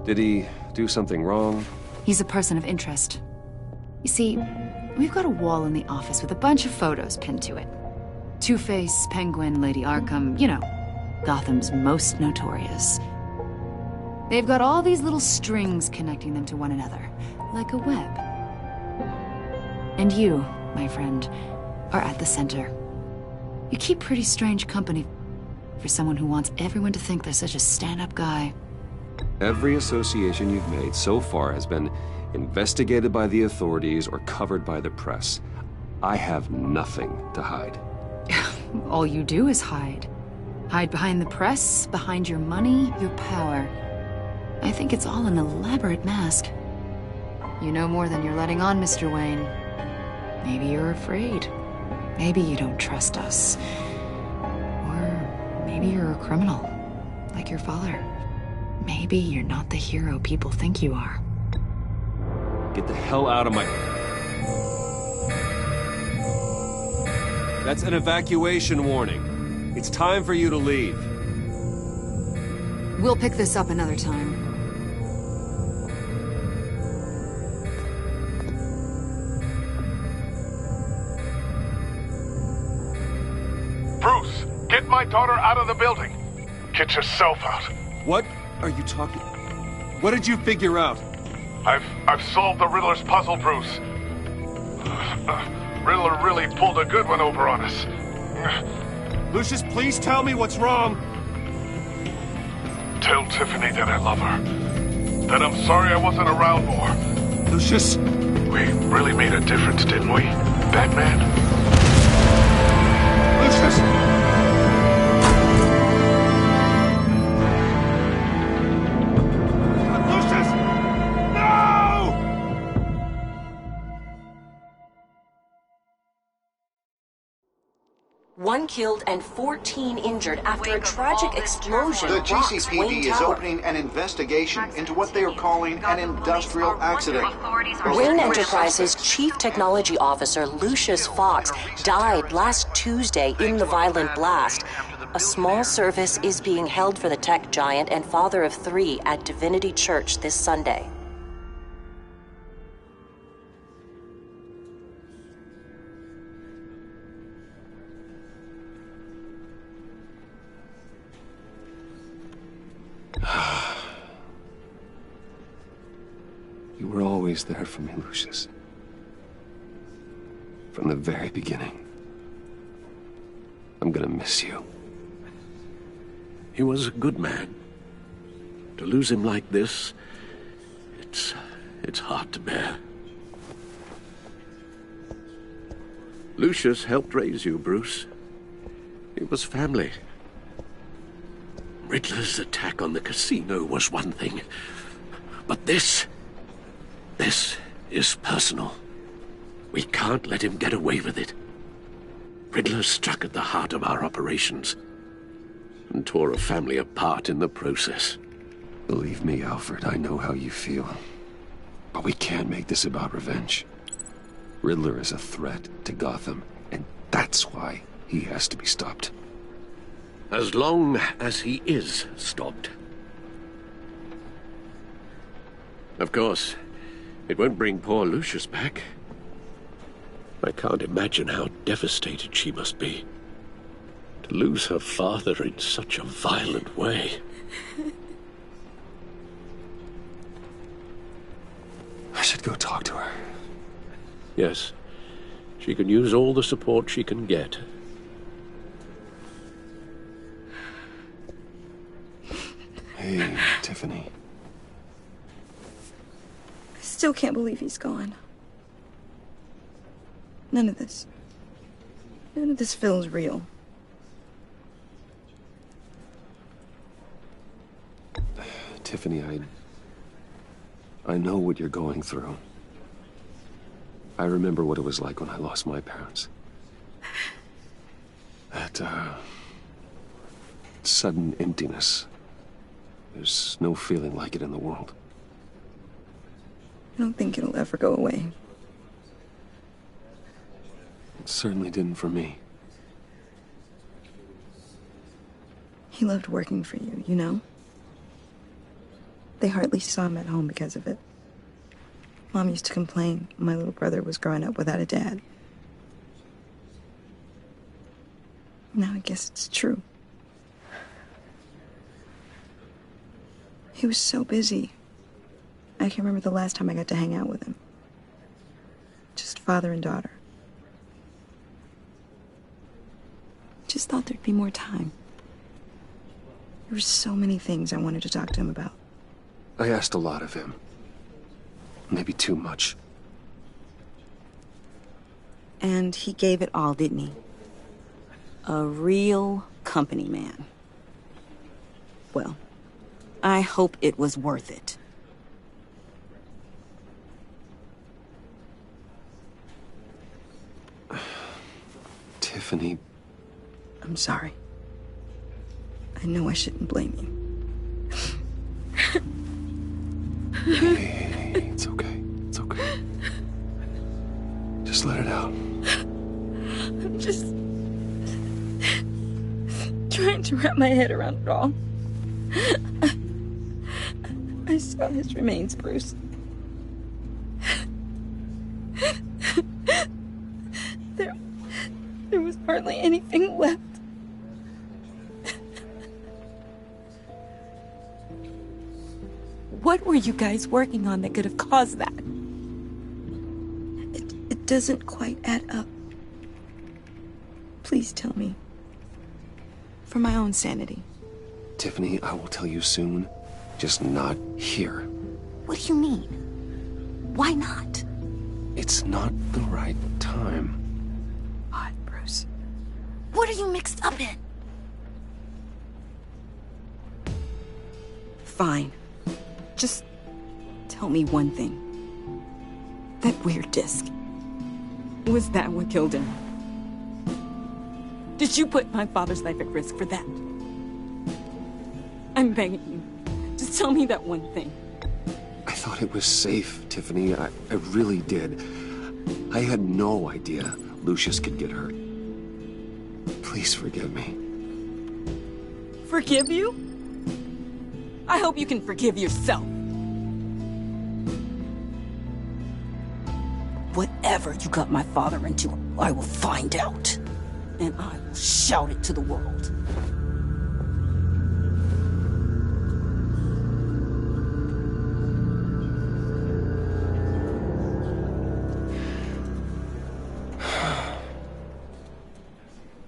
Did he do something wrong? He's a person of interest. You see, we've got a wall in the office with a bunch of photos pinned to it. Two-Face, Penguin, Lady Arkham, you know, Gotham's most notorious. They've got all these little strings connecting them to one another, like a web. And you, my friend, are at the center. You keep pretty strange company for someone who wants everyone to think they're such a stand-up guy. Every association you've made so far has been investigated by the authorities or covered by the press. I have nothing to hide. All you do is hide. Hide behind the press, behind your money, your power. I think it's all an elaborate mask. You know more than you're letting on, Mr. Wayne. Maybe you're afraid. Maybe you don't trust us. Or maybe you're a criminal, like your father. Maybe you're not the hero people think you are. Get the hell out of my... That's an evacuation warning. It's time for you to leave. We'll pick this up another time. Bruce, get my daughter out of the building. Get yourself out. What are you talking... What did you figure out? I've solved the Riddler's puzzle, Bruce. Riddler really pulled a good one over on us. Lucius, please tell me what's wrong. Tell Tiffany that I love her. Then I'm sorry I wasn't around more. Lucius? We really made a difference, didn't we, Batman? Lucius! Lucius! No! One killed and 14 injured after a tragic explosion. The rocks GCPD Wayne is Tower. opening an investigation into what they are calling an industrial accident. Wayne Enterprises' Chief Technology Officer Lucius Fox died last Tuesday in the violent blast. A small service is being held for the tech giant and father of 3 at Divinity Church this Sunday. You were always there for me, Lucius. From the very beginning. I'm gonna miss you. He was a good man. To lose him like this, it's hard to bear. Lucius helped raise you, Bruce. It was family. Riddler's attack on the casino was one thing, but this is personal. We can't let him get away with it. Riddler struck at the heart of our operations and tore a family apart in the process. Believe me, Alfred, I know how you feel. But we can't make this about revenge. Riddler is a threat to Gotham, and that's why he has to be stopped. As long as he is stopped. Of course, it won't bring poor Lucius back. I can't imagine how devastated she must be. To lose her father in such a violent way. I should go talk to her. Yes, she can use all the support she can get. Hey, Tiffany. I still can't believe he's gone. None of this feels real. Tiffany, I know what you're going through. I remember what it was like when I lost my parents. That, sudden emptiness. There's no feeling like it in the world. I don't think it'll ever go away. It certainly didn't for me. He loved working for you, you know? They hardly saw him at home because of it. Mom used to complain my little brother was growing up without a dad. Now I guess it's true. He was so busy. I can remember the last time I got to hang out with him. Just father and daughter. Just thought there'd be more time. There were so many things I wanted to talk to him about. I asked a lot of him. Maybe too much. And he gave it all, didn't he? A real company man. Well, I hope it was worth it. Tiffany. I'm sorry. I know I shouldn't blame you. Hey, it's okay. It's okay. Just let it out. I'm just trying to wrap my head around it all. I saw his remains, Bruce. There was hardly anything left. What were you guys working on that could have caused that? It doesn't quite add up. Please tell me. For my own sanity. Tiffany, I will tell you soon. Just not here. What do you mean? Why not? It's not the right time. What, Bruce? What are you mixed up in? Fine. Just tell me one thing. That weird disc. Was that what killed him? Did you put my father's life at risk for that? I'm begging you. Just tell me that one thing. I thought it was safe, Tiffany. I really did. I had no idea Lucius could get hurt. Please forgive me. Forgive you? I hope you can forgive yourself. Whatever you got my father into, I will find out. And I will shout it to the world.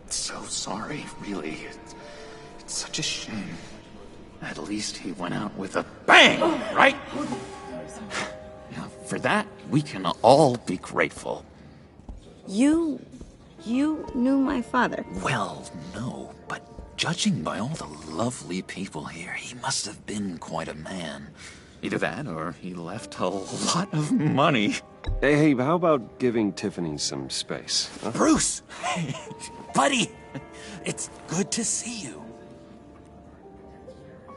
So sorry, really. It's such a shame. At least he went out with a bang, right? Now, for that, we can all be grateful. You knew my father? Well, no, but judging by all the lovely people here, he must have been quite a man. Either that, or he left a lot of money. Hey, how about giving Tiffany some space? Huh? Bruce! Buddy! It's good to see you.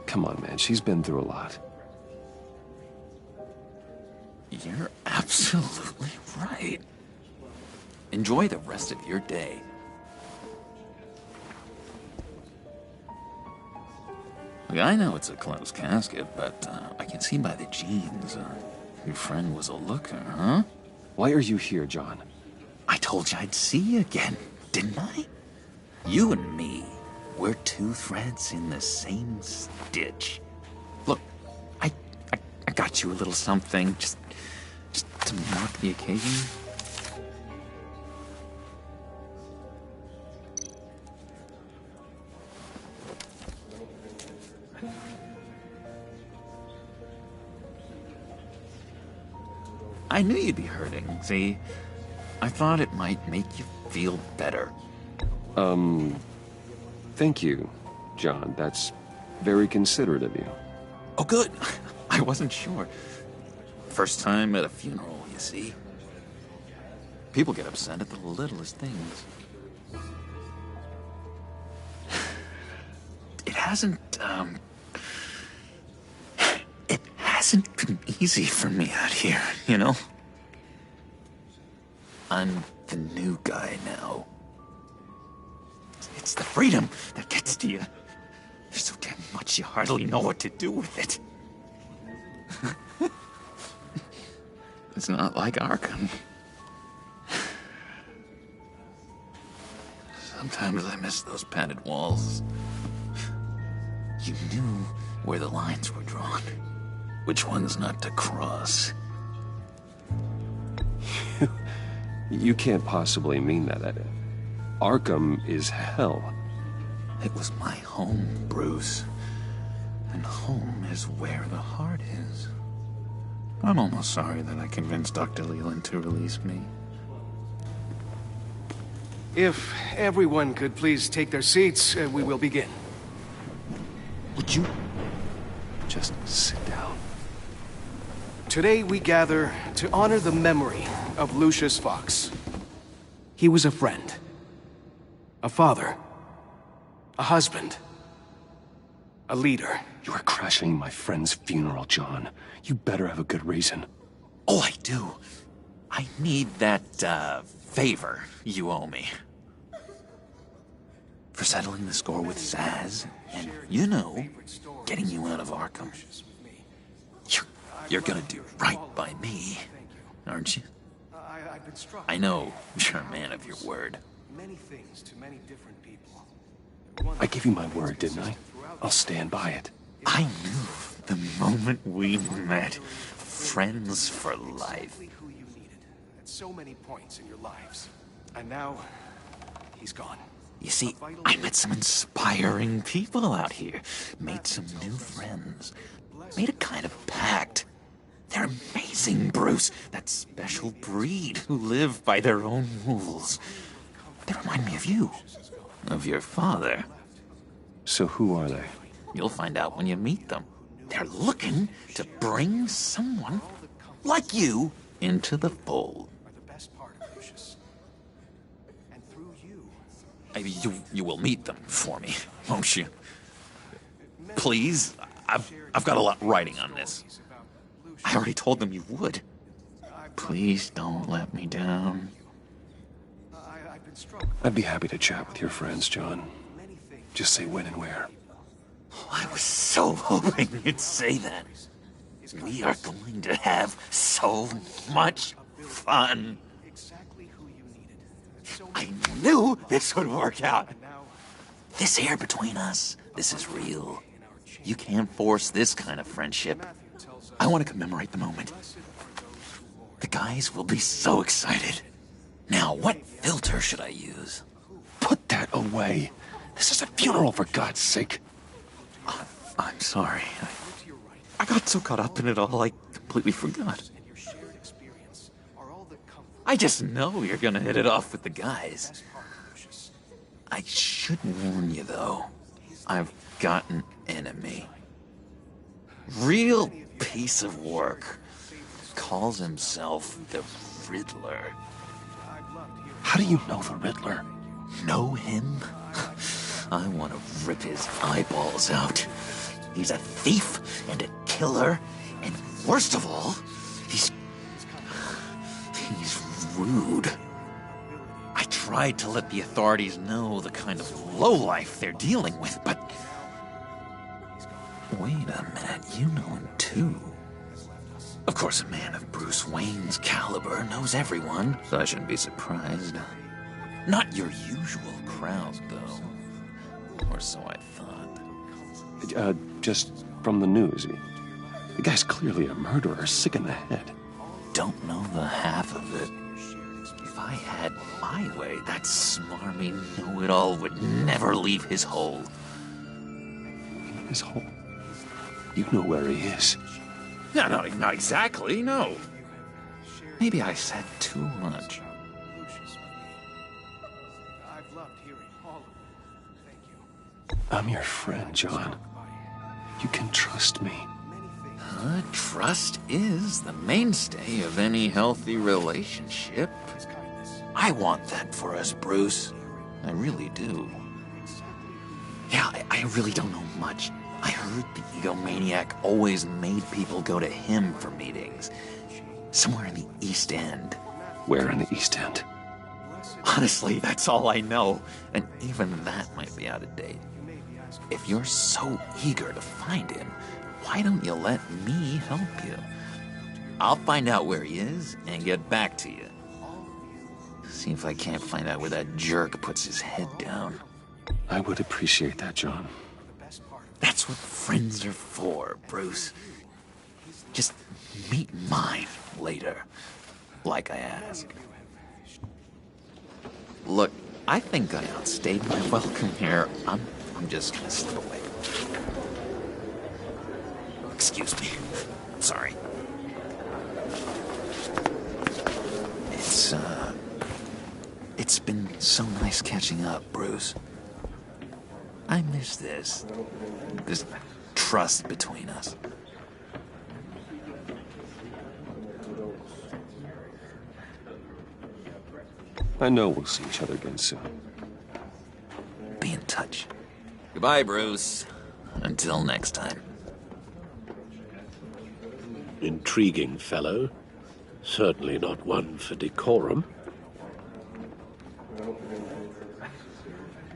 Come on, man. She's been through a lot. You're absolutely right. Enjoy the rest of your day. Look, I know it's a closed casket, but I can see by the jeans. Your friend was a looker, huh? Why are you here, John? I told you I'd see you again, didn't I? You and me, we're two threads in the same stitch. Look, I got you a little something, just to mark the occasion. I knew you'd be hurting, see? I thought it might make you feel better. Thank you, John. That's very considerate of you. Oh, good. I wasn't sure. First time at a funeral, you see. People get upset at the littlest things. It hasn't been easy for me out here, you know? I'm the new guy now. It's the freedom that gets to you. There's so damn much you hardly know what to do with it. It's not like Arkham. Sometimes I miss those padded walls. You knew where the lines were drawn. Which ones not to cross. You can't possibly mean that. Arkham is hell. It was my home, Bruce. And home is where the heart is. I'm almost sorry that I convinced Dr. Leland to release me. If everyone could please take their seats, we will begin. Would you just sit down? Today we gather to honor the memory of Lucius Fox. He was a friend, a father, a husband, a leader. You are crashing my friend's funeral, John. You better have a good reason. Oh, I do. I need that, favor you owe me. For settling the score with Zaz, and, you know, getting you out of Arkham. You're gonna do right by me, aren't you? I know you're a man of your word. Many things to many different people. I gave you my word, didn't I? I'll stand by it. I knew the moment we met. Friends for life. Who you needed at so many points in your lives. And now, he's gone. You see, I met some inspiring people out here. Made some new friends. Made a kind of pact. They're amazing, Bruce. That special breed who live by their own rules. They remind me of you. Of your father. So who are they? You'll find out when you meet them. They're looking to bring someone like you into the fold. You will meet them for me, won't you? Please? I've got a lot riding on this. I already told them you would. Please don't let me down. I'd be happy to chat with your friends, John. Just say when and where. Oh, I was so hoping you'd say that. We are going to have so much fun. I knew this would work out. This air between us, this is real. You can't force this kind of friendship. I want to commemorate the moment. The guys will be so excited. Now, what filter should I use? Put that away. This is a funeral, for God's sake. I'm sorry. I got so caught up in it all, I completely forgot. I just know you're gonna hit it off with the guys. I should warn you, though. I've got an enemy. Real piece of work. Calls himself the Riddler. How do you know the Riddler? Know him? I want to rip his eyeballs out. He's a thief and a killer, and worst of all, he's rude. I tried to let the authorities know the kind of lowlife they're dealing with, but... Wait a minute, you know him too. Of course, a man of Bruce Wayne's caliber knows everyone, so I shouldn't be surprised. Not your usual crowd, though. Or so I thought. Just from the news. The guy's clearly a murderer, sick in the head. Don't know the half of it. If I had my way, that smarmy know-it-all would never leave his hole. His hole? You know where he is. No, not exactly, no. Maybe I said too much. I'm your friend, John. You can trust me. Trust is the mainstay of any healthy relationship. I want that for us, Bruce. I really do. Yeah, I really don't know much. I heard the egomaniac always made people go to him for meetings. Somewhere in the East End. Where in the East End? Honestly, that's all I know. And even that might be out of date. If you're so eager to find him, why don't you let me help you? I'll find out where he is and get back to you. See if I can't find out where that jerk puts his head down. I would appreciate that, John. That's what friends are for, Bruce. Just meet mine later, like I asked. Look, I think I outstayed my welcome here. I'm just gonna slip away. Excuse me. Sorry. It's been so nice catching up, Bruce. I miss this trust between us. I know we'll see each other again soon. Be in touch. Goodbye, Bruce. Until next time. Intriguing fellow. Certainly not one for decorum.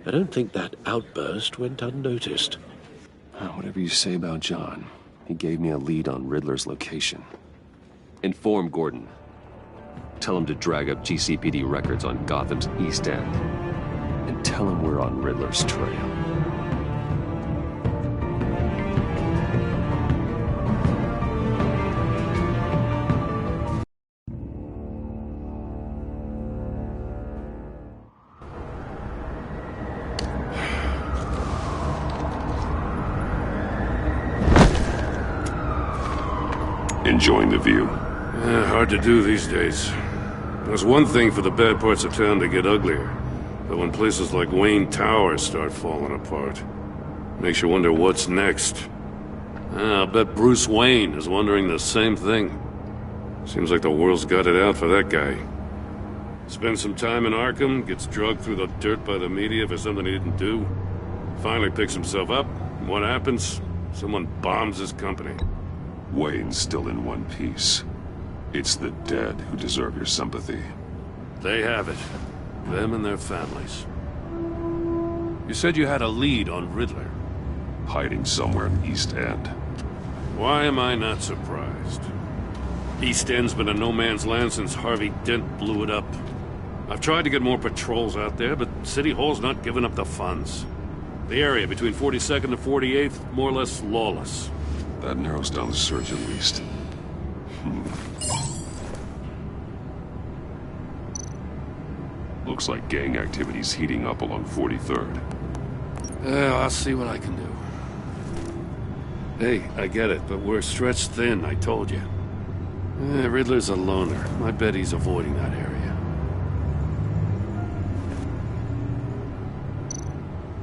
I don't think that outburst went unnoticed. Whatever you say about John, he gave me a lead on Riddler's location. Inform Gordon. Tell him to drag up GCPD records on Gotham's East End. And tell him we're on Riddler's trail. Enjoying the view? Hard to do these days. There's one thing for the bad parts of town to get uglier. But when places like Wayne Tower start falling apart, makes you wonder what's next. I'll bet Bruce Wayne is wondering the same thing. Seems like the world's got it out for that guy. Spends some time in Arkham, gets drugged through the dirt by the media for something he didn't do. Finally picks himself up, and what happens? Someone bombs his company. Wayne's still in one piece. It's the dead who deserve your sympathy. They have it. Them and their families. You said you had a lead on Riddler. Hiding somewhere in the East End. Why am I not surprised? East End's been a no-man's land since Harvey Dent blew it up. I've tried to get more patrols out there, but City Hall's not giving up the funds. The area between 42nd and 48th, more or less lawless. That narrows down the search at least. Looks like gang activity's heating up along 43rd. I'll see what I can do. Hey, I get it, but we're stretched thin, I told you. Riddler's a loner. I bet he's avoiding that area.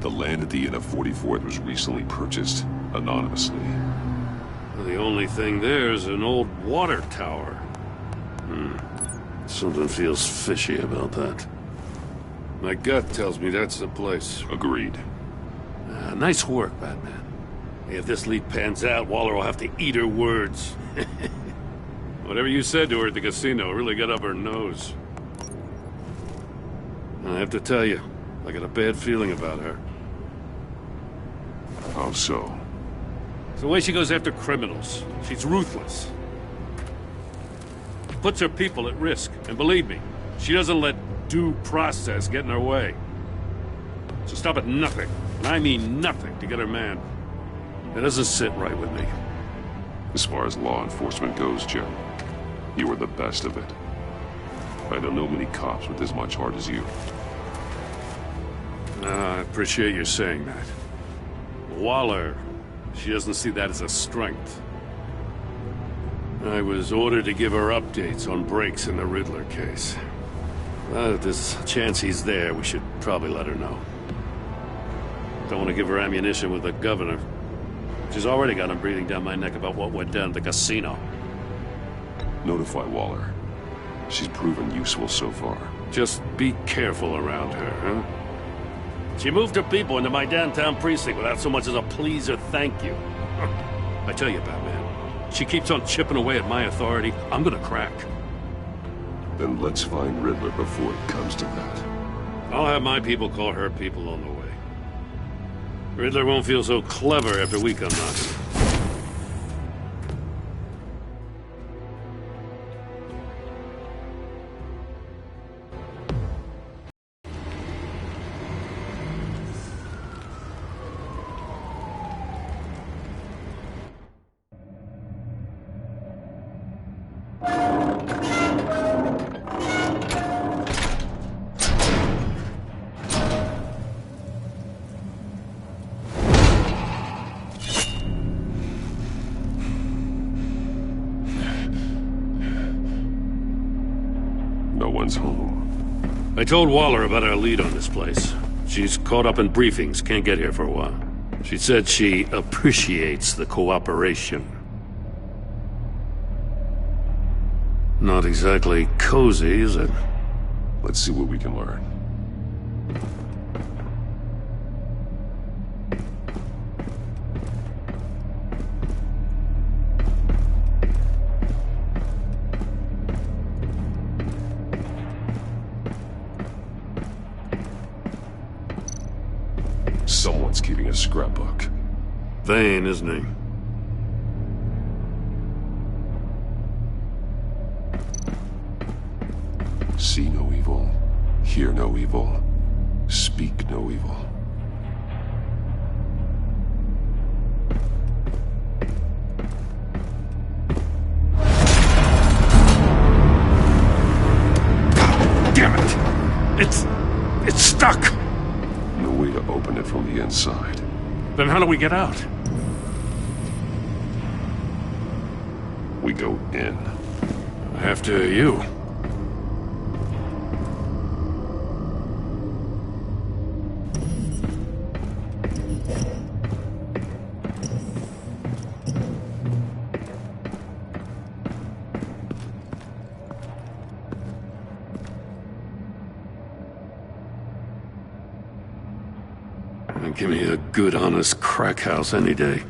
The land at the end of 44th was recently purchased, anonymously. The only thing there is an old water tower. Something feels fishy about that. My gut tells me that's the place. Agreed. Nice work, Batman. If this lead pans out, Waller will have to eat her words. Whatever you said to her at the casino really got up her nose. I have to tell you, I got a bad feeling about her. How so? It's the way she goes after criminals. She's ruthless. Puts her people at risk. And believe me, she doesn't let due process get in her way. She'll stop at nothing, and I mean nothing, to get her man. It doesn't sit right with me. As far as law enforcement goes, Joe, you are the best of it. I don't know many cops with as much heart as you. I appreciate you saying that. Waller, she doesn't see that as a strength. I was ordered to give her updates on breaks in the Riddler case. If there's a chance he's there, we should probably let her know. Don't want to give her ammunition with the governor. She's already got him breathing down my neck about what went down at the casino. Notify Waller. She's proven useful so far. Just be careful around her, huh? She moved her people into my downtown precinct without so much as a please or thank you. I tell you, Batman, she keeps on chipping away at my authority, I'm gonna crack. Then let's find Riddler before it comes to that. I'll have my people call her people on the way. Riddler won't feel so clever after we come knocking. Home. I told Waller about our lead on this place. She's caught up in briefings, can't get here for a while. She said she appreciates the cooperation. Not exactly cozy, is it? Let's see what we can learn. Someone's keeping a scrapbook. Vane, isn't he? See no evil, hear no evil, speak no evil. Damn it! It's stuck! No way to open it from the inside. Then how do we get out? We go in. After you. Give me a good, honest crack house any day.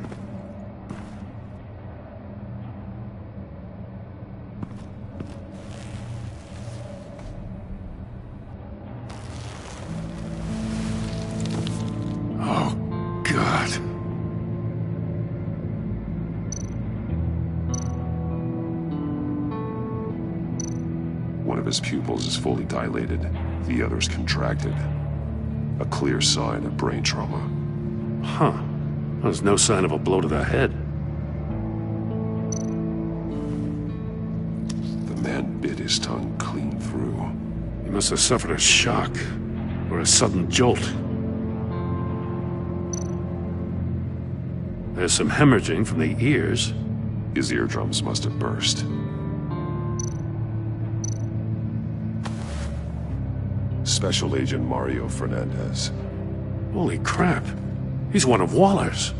Oh, God. One of his pupils is fully dilated, the other's contracted. A clear sign of brain trauma. Huh. There's no sign of a blow to the head. The man bit his tongue clean through. He must have suffered a shock, or a sudden jolt. There's some hemorrhaging from the ears. His eardrums must have burst. Special Agent Mario Fernandez. Holy crap. He's one of Waller's.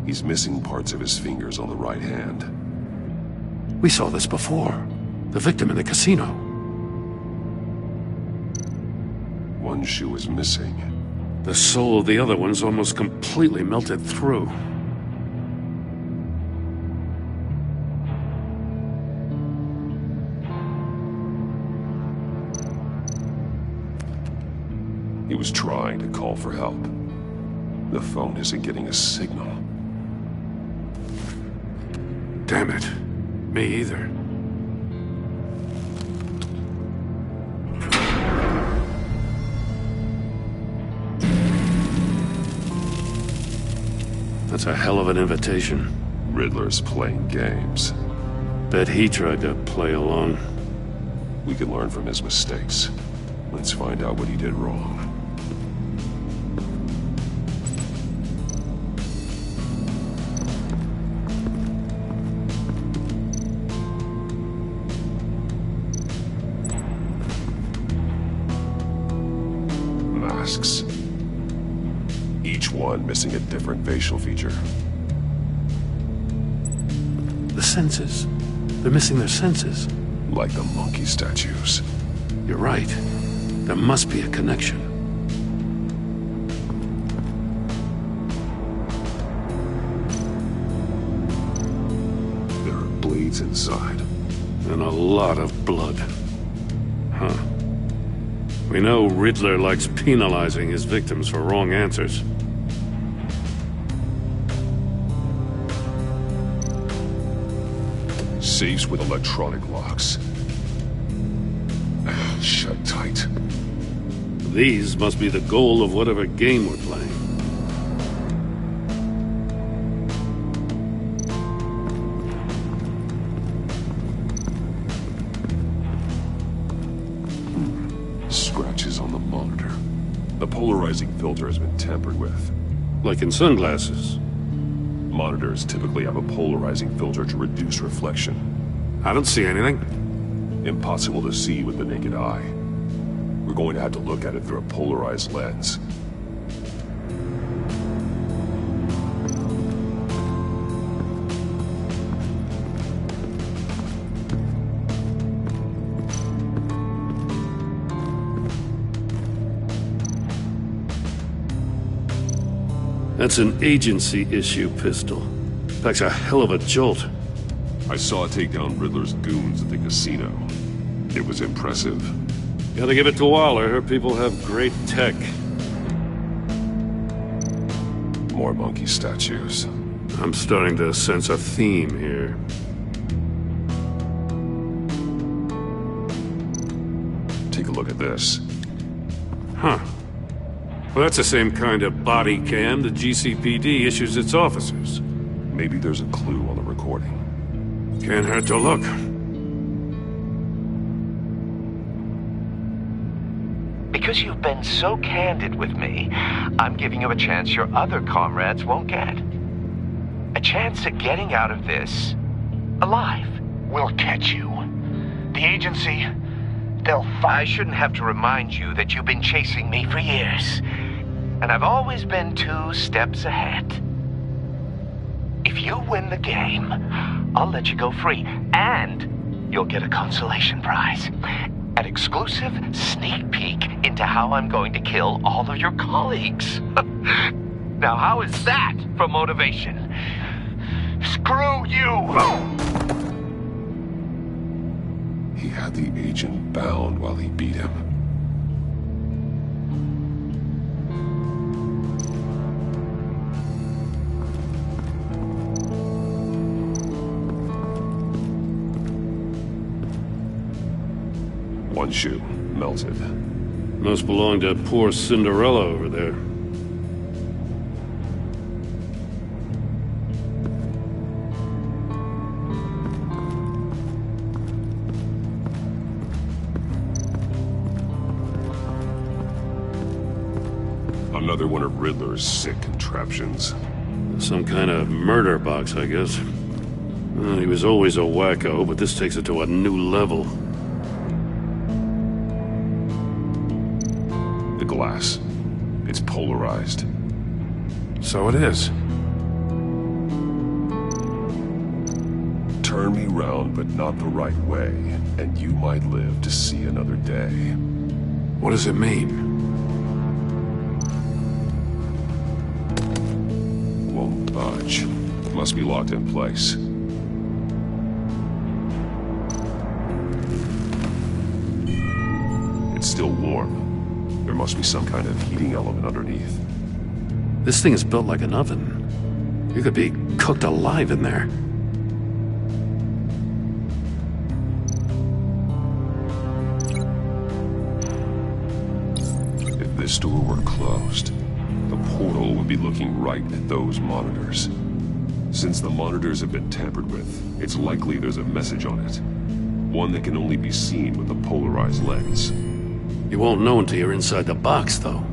He's missing parts of his fingers on the right hand. We saw this before. The victim in the casino. One shoe is missing. The sole of the other one's almost completely melted through. He was trying to call for help. The phone isn't getting a signal. Damn it. Me either. That's a hell of an invitation. Riddler's playing games. Bet he tried to play along. We can learn from his mistakes. Let's find out what he did wrong. Masks. Each one missing a different facial feature. The senses. They're missing their senses. Like the monkey statues. You're right. There must be a connection. There are blades inside. And a lot of blood. Huh. We know Riddler likes penalizing his victims for wrong answers. Safes with electronic locks. Shut tight. These must be the goal of whatever game we're playing. Scratches on the monitor. The polarizing filter has been tampered with. Like in sunglasses. Monitors typically have a polarizing filter to reduce reflection. I don't see anything. Impossible to see with the naked eye. We're going to have to look at it through a polarized lens. That's an agency-issue pistol. Packs a hell of a jolt. I saw it take down Riddler's goons at the casino. It was impressive. Gotta give it to Waller. Her people have great tech. More monkey statues. I'm starting to sense a theme here. Take a look at this. Huh. Well, that's the same kind of body cam the GCPD issues its officers. Maybe there's a clue on the recording. Can't hurt to look. Be Because you've been so candid with me, I'm giving you a chance your other comrades won't get. A chance at getting out of this alive. We'll catch you. The agency, they'll find... I shouldn't have to remind you that you've been chasing me for years. And I've always been 2 steps ahead. If you win the game, I'll let you go free. And you'll get a consolation prize. An exclusive sneak peek into how I'm going to kill all of your colleagues. Now, how is that for motivation? Screw you! He had the agent bound while he beat him. One shoe, melted. Must belong to poor Cinderella over there. Another one of Riddler's sick contraptions. Some kind of murder box, I guess. Well, he was always a wacko, but this takes it to a new level. The glass. It's polarized. So it is. Turn me round, but not the right way, and you might live to see another day. What does it mean? Won't budge. Must be locked in place. It's still warm. There must be some kind of heating element underneath. This thing is built like an oven. You could be cooked alive in there. If this door were closed, the portal would be looking right at those monitors. Since the monitors have been tampered with, it's likely there's a message on it. One that can only be seen with a polarized lens. You won't know until you're inside the box, though.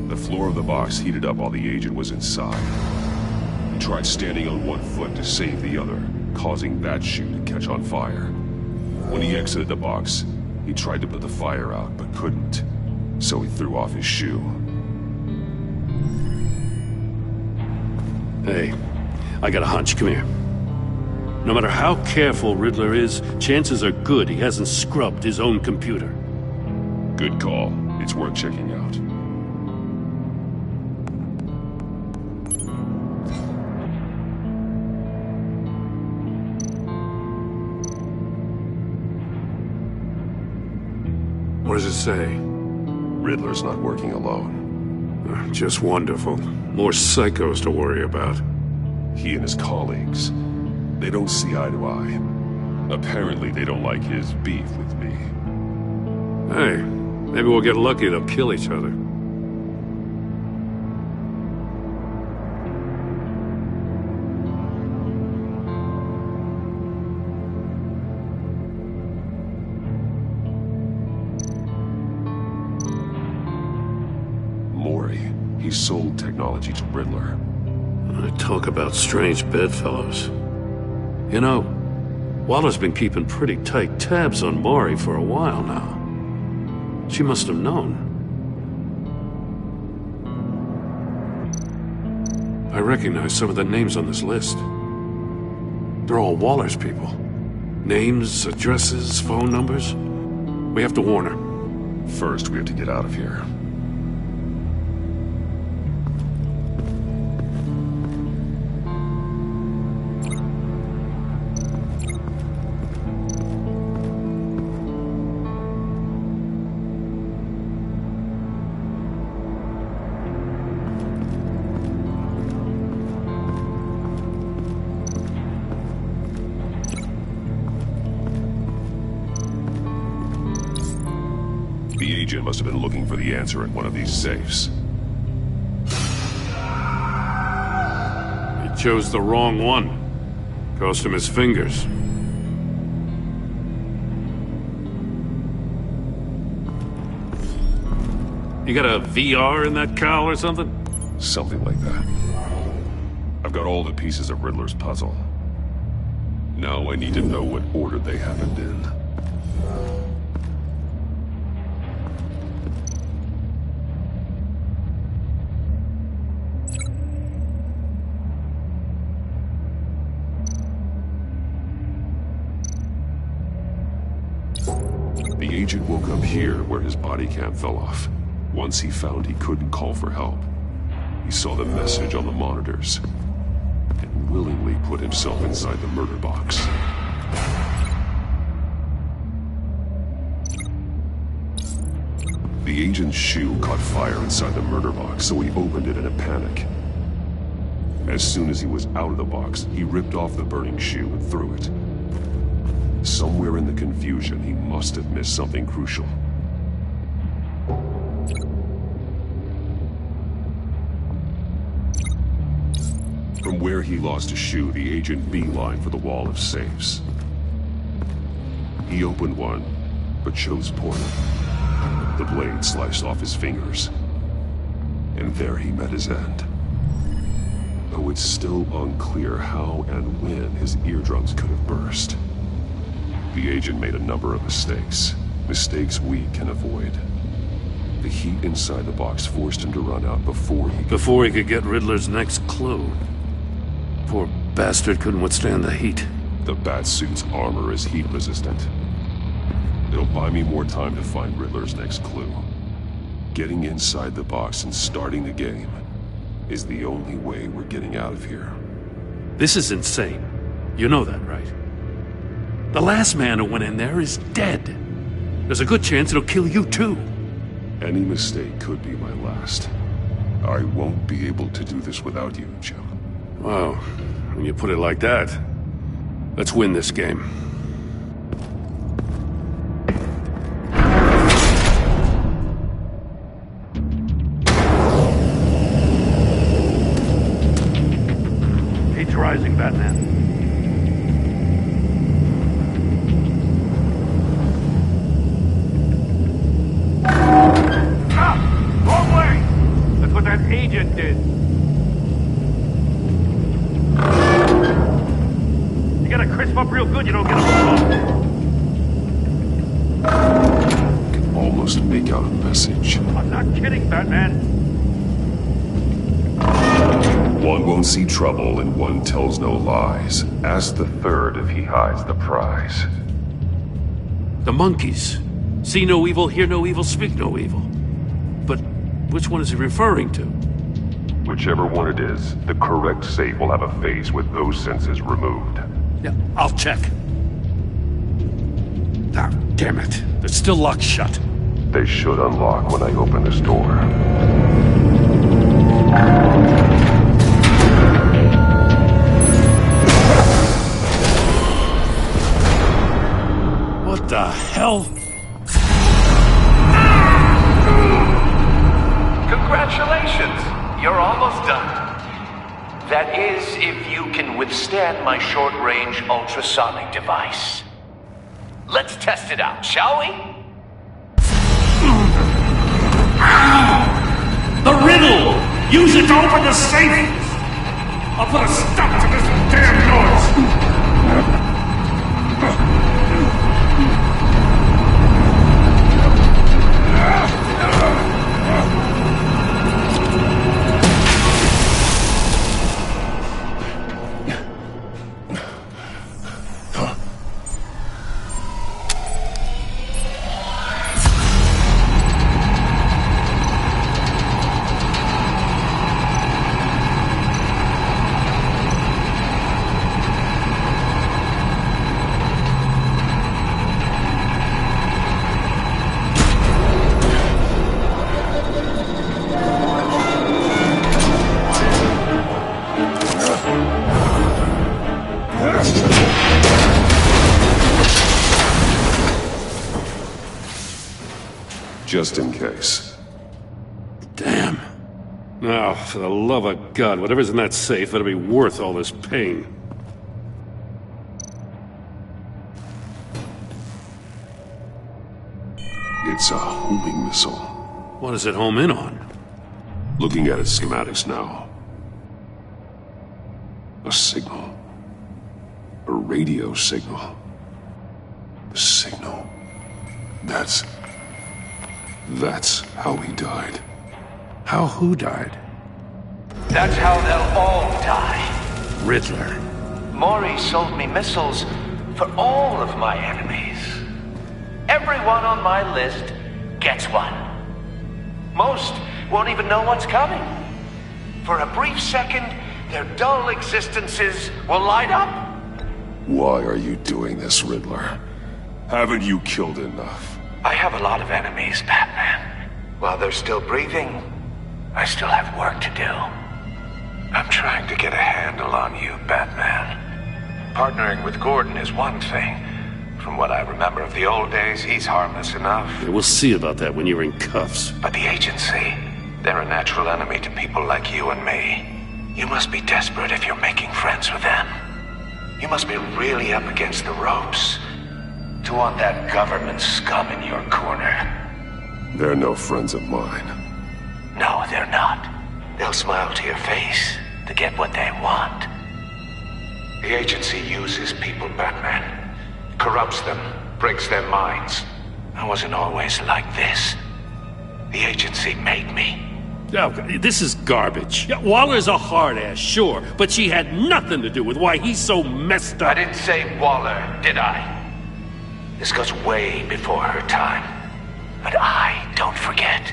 The floor of the box heated up while the agent was inside. He tried standing on one foot to save the other, causing that shoe to catch on fire. When he exited the box, he tried to put the fire out, but couldn't. So he threw off his shoe. Hey, I got a hunch. Come here. No matter how careful Riddler is, chances are good he hasn't scrubbed his own computer. Good call. It's worth checking out. What does it say? Riddler's not working alone. Just wonderful. More psychos to worry about. He and his colleagues, they don't see eye to eye. Apparently they don't like his beef with me. Hey, maybe we'll get lucky they'll kill each other. He sold technology to Riddler. Talk about strange bedfellows. You know, Waller's been keeping pretty tight tabs on Maury for a while now. She must have known. I recognize some of the names on this list. They're all Waller's people. Names, addresses, phone numbers. We have to warn her. First, we have to get out of here. The agent must have been looking for the answer in one of these safes. He chose the wrong one. Cost him his fingers. You got a VR in that cowl or something? Something like that. I've got all the pieces of Riddler's puzzle. Now I need to know what order they happened in. The agent woke up here where his body cam fell off. Once he found he couldn't call for help, he saw the message on the monitors and willingly put himself inside the murder box. The agent's shoe caught fire inside the murder box, so he opened it in a panic. As soon as he was out of the box, he ripped off the burning shoe and threw it. Somewhere in the confusion, he must have missed something crucial. From where he lost a shoe, the agent beelined for the wall of safes. He opened one, but chose poorly. The blade sliced off his fingers. And there he met his end. Though it's still unclear how and when his eardrums could have burst. The agent made a number of mistakes. Mistakes we can avoid. The heat inside the box forced him to run out before he could get Riddler's next clue. Poor bastard couldn't withstand the heat. The Batsuit's armor is heat resistant. It'll buy me more time to find Riddler's next clue. Getting inside the box and starting the game is the only way we're getting out of here. This is insane. You know that, right? The last man who went in there is dead. There's a good chance it'll kill you too. Any mistake could be my last. I won't be able to do this without you, Jim. Wow, when you put it like that, let's win this game. Heat's rising, Batman. Wrong way! That's what that agent did. You gotta crisp up real good, you don't get them Can almost make out a message. I'm not kidding, Batman. One won't see trouble and one tells no lies. Ask the third if he hides the prize. The monkeys. See no evil, hear no evil, speak no evil. But which one is he referring to? Whichever one it is, the correct safe will have a face with those senses removed. Yeah, I'll check. Ah, damn it. They're still locked shut. They should unlock when I open this door. What the hell? Congratulations! You're almost done. That is, if you can withstand my short-range ultrasonic device. Let's test it out, shall we? The riddle! Use it to open the safe! I'll put a stop to this damn noise! Just in case. Damn. Now, for the love of God, whatever's in that safe better be worth all this pain. It's a homing missile. What does it home in on? Looking at its schematics now. A signal. A radio signal. A signal. That's how he died. How who died? That's how they'll all die. Riddler. Maury sold me missiles for all of my enemies. Everyone on my list gets one. Most won't even know what's coming. For a brief second, their dull existences will light up. Why are you doing this, Riddler? Haven't you killed enough? I have a lot of enemies, Batman. While they're still breathing, I still have work to do. I'm trying to get a handle on you, Batman. Partnering with Gordon is one thing. From what I remember of the old days, he's harmless enough. Yeah, we'll see about that when you're in cuffs. But the agency, they're a natural enemy to people like you and me. You must be desperate if you're making friends with them. You must be really up against the ropes to want that government scum in your corner. They're no friends of mine. No, they're not. They'll smile to your face to get what they want. The agency uses people, Batman. Corrupts them, breaks their minds. I wasn't always like this. The agency made me. Oh, this is garbage. Yeah, Waller's a hard-ass, sure, but she had nothing to do with why he's so messed up. I didn't say Waller, did I? This goes way before her time. But I don't forget.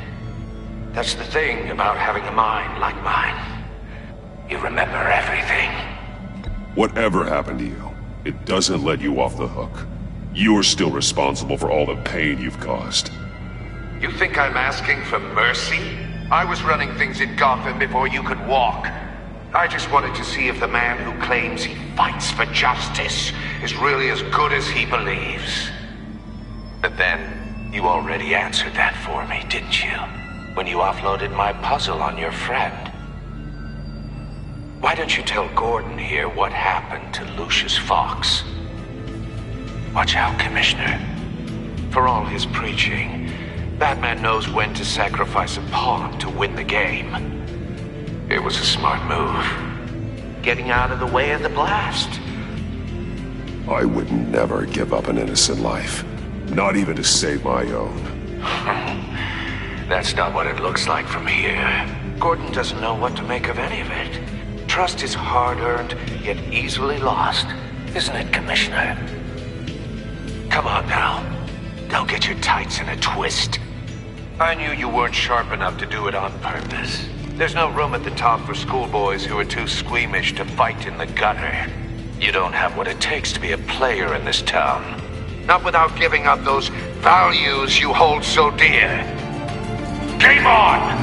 That's the thing about having a mind like mine. You remember everything. Whatever happened to you, it doesn't let you off the hook. You're still responsible for all the pain you've caused. You think I'm asking for mercy? I was running things in Gotham before you could walk. I just wanted to see if the man who claims he fights for justice is really as good as he believes. But then, you already answered that for me, didn't you? When you offloaded my puzzle on your friend. Why don't you tell Gordon here what happened to Lucius Fox? Watch out, Commissioner. For all his preaching, Batman knows when to sacrifice a pawn to win the game. It was a smart move. Getting out of the way of the blast. I would never give up an innocent life. Not even to save my own. That's not what it looks like from here. Gordon doesn't know what to make of any of it. Trust is hard-earned, yet easily lost. Isn't it, Commissioner? Come on now. Don't get your tights in a twist. I knew you weren't sharp enough to do it on purpose. There's no room at the top for schoolboys who are too squeamish to fight in the gutter. You don't have what it takes to be a player in this town. Not without giving up those values you hold so dear. Game on!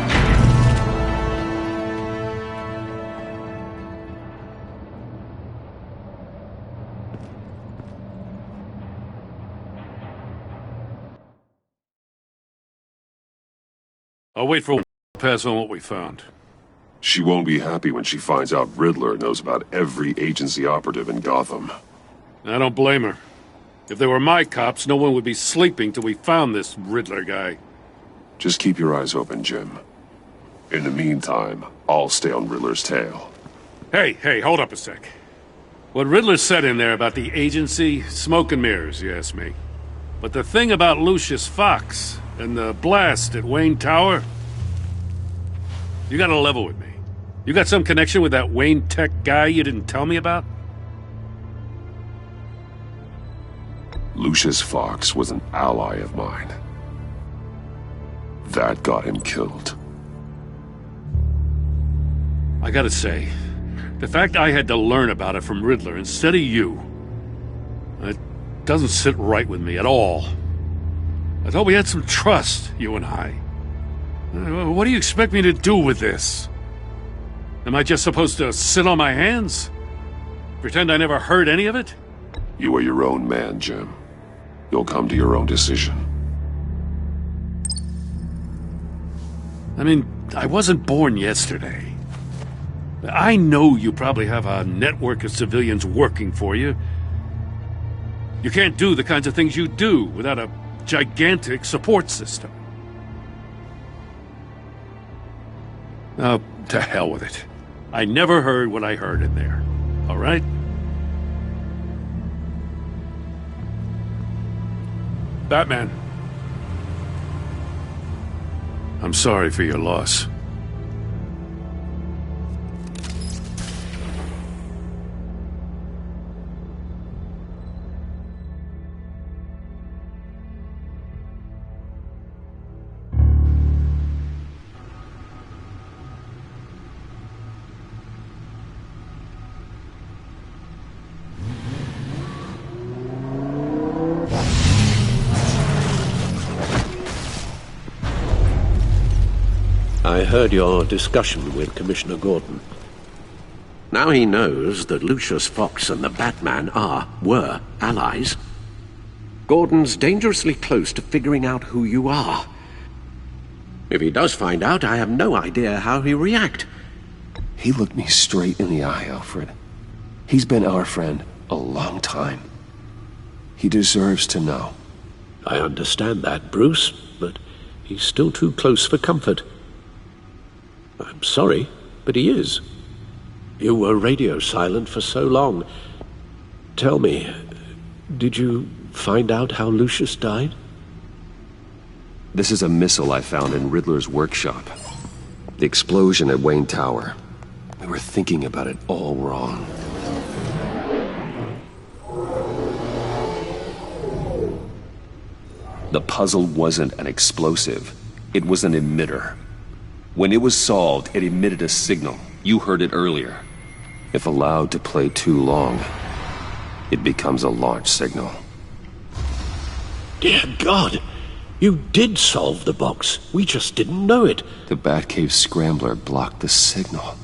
I'll wait for pass on what we found. She won't be happy when she finds out Riddler knows about every agency operative in Gotham. I don't blame her. If they were my cops, no one would be sleeping till we found this Riddler guy. Just keep your eyes open, Jim. In the meantime, I'll stay on Riddler's tail. Hey, hold up a sec. What Riddler said in there about the agency, smoke and mirrors, you ask me. But the thing about Lucius Fox and the blast at Wayne Tower, you gotta level with me. You got some connection with that Wayne Tech guy you didn't tell me about? Lucius Fox was an ally of mine. That got him killed. I gotta say, the fact I had to learn about it from Riddler instead of you, it doesn't sit right with me at all. I thought we had some trust, you and I. What do you expect me to do with this? Am I just supposed to sit on my hands? Pretend I never heard any of it? You are your own man, Jim. You'll come to your own decision. I mean, I wasn't born yesterday. I know you probably have a network of civilians working for you. You can't do the kinds of things you do without a gigantic support system. Oh, to hell with it. I never heard what I heard in there. All right? Batman. I'm sorry for your loss. I heard your discussion with Commissioner Gordon. Now he knows that Lucius Fox and the Batman were allies. Gordon's dangerously close to figuring out who you are. If he does find out, I have no idea how he'll react. He looked me straight in the eye, Alfred. He's been our friend a long time. He deserves to know. I understand that, Bruce, but he's still too close for comfort. I'm sorry, but he is. You were radio silent for so long. Tell me, did you find out how Lucius died? This is a missile I found in Riddler's workshop. The explosion at Wayne Tower. We were thinking about it all wrong. The puzzle wasn't an explosive. It was an emitter. When it was solved, it emitted a signal. You heard it earlier. If allowed to play too long, it becomes a launch signal. Dear God! You did solve the box. We just didn't know it. The Batcave scrambler blocked the signal.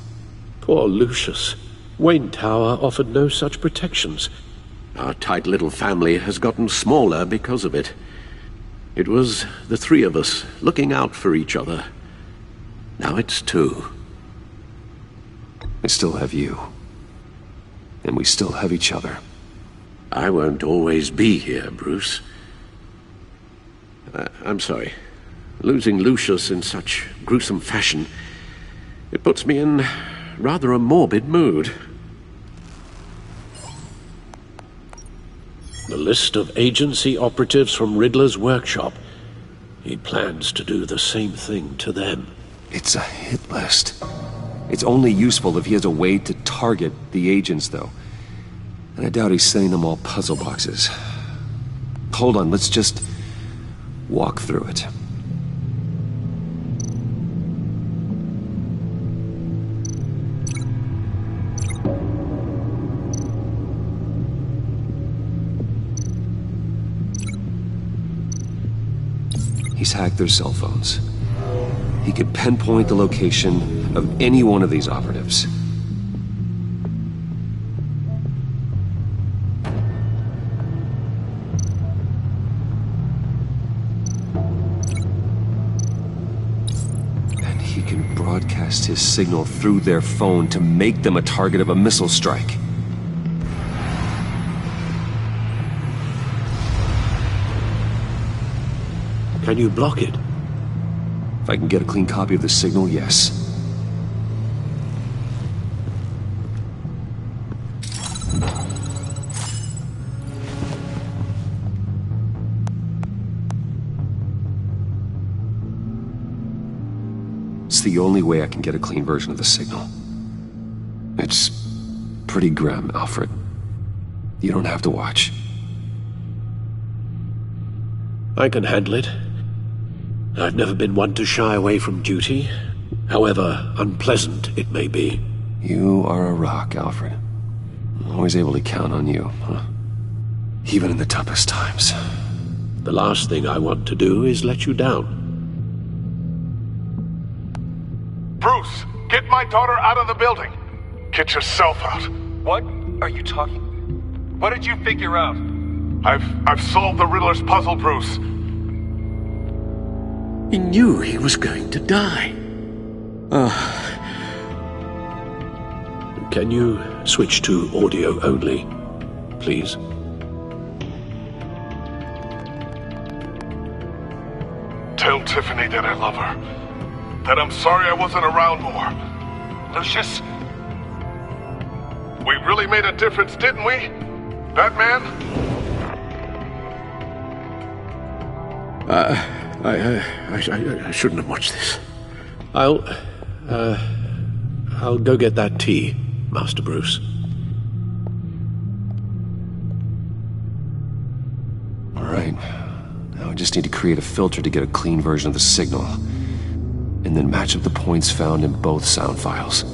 Poor Lucius. Wayne Tower offered no such protections. Our tight little family has gotten smaller because of it. It was the three of us looking out for each other. Now it's two. I still have you. And we still have each other. I won't always be here, Bruce. I'm sorry. Losing Lucius in such gruesome fashion, it puts me in rather a morbid mood. The list of agency operatives from Riddler's workshop. He plans to do the same thing to them. It's a hit list. It's only useful if he has a way to target the agents, though. And I doubt he's sending them all puzzle boxes. Hold on, let's just walk through it. He's hacked their cell phones. He could pinpoint the location of any one of these operatives. And he can broadcast his signal through their phone to make them a target of a missile strike. Can you block it? If I can get a clean copy of the signal, yes. It's the only way I can get a clean version of the signal. It's pretty grim, Alfred. You don't have to watch. I can handle it. I've never been one to shy away from duty, however unpleasant it may be. You are a rock, Alfred. I'm always able to count on you, huh? Even in the toughest times. The last thing I want to do is let you down. Bruce, get my daughter out of the building. Get yourself out. What are you talking? What did you figure out? I've solved the Riddler's puzzle, Bruce. He knew he was going to die. Can you switch to audio only, please? Tell Tiffany that I love her. That I'm sorry I wasn't around more. Lucius, we really made a difference, didn't we? Batman? I shouldn't have watched this. I'll go get that tea, Master Bruce. All right. Now I just need to create a filter to get a clean version of the signal, and then match up the points found in both sound files.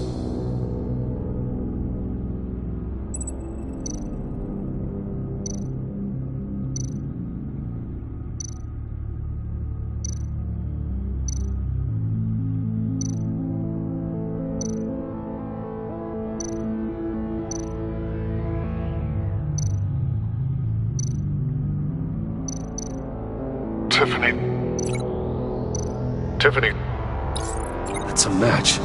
Tiffany. That's a match.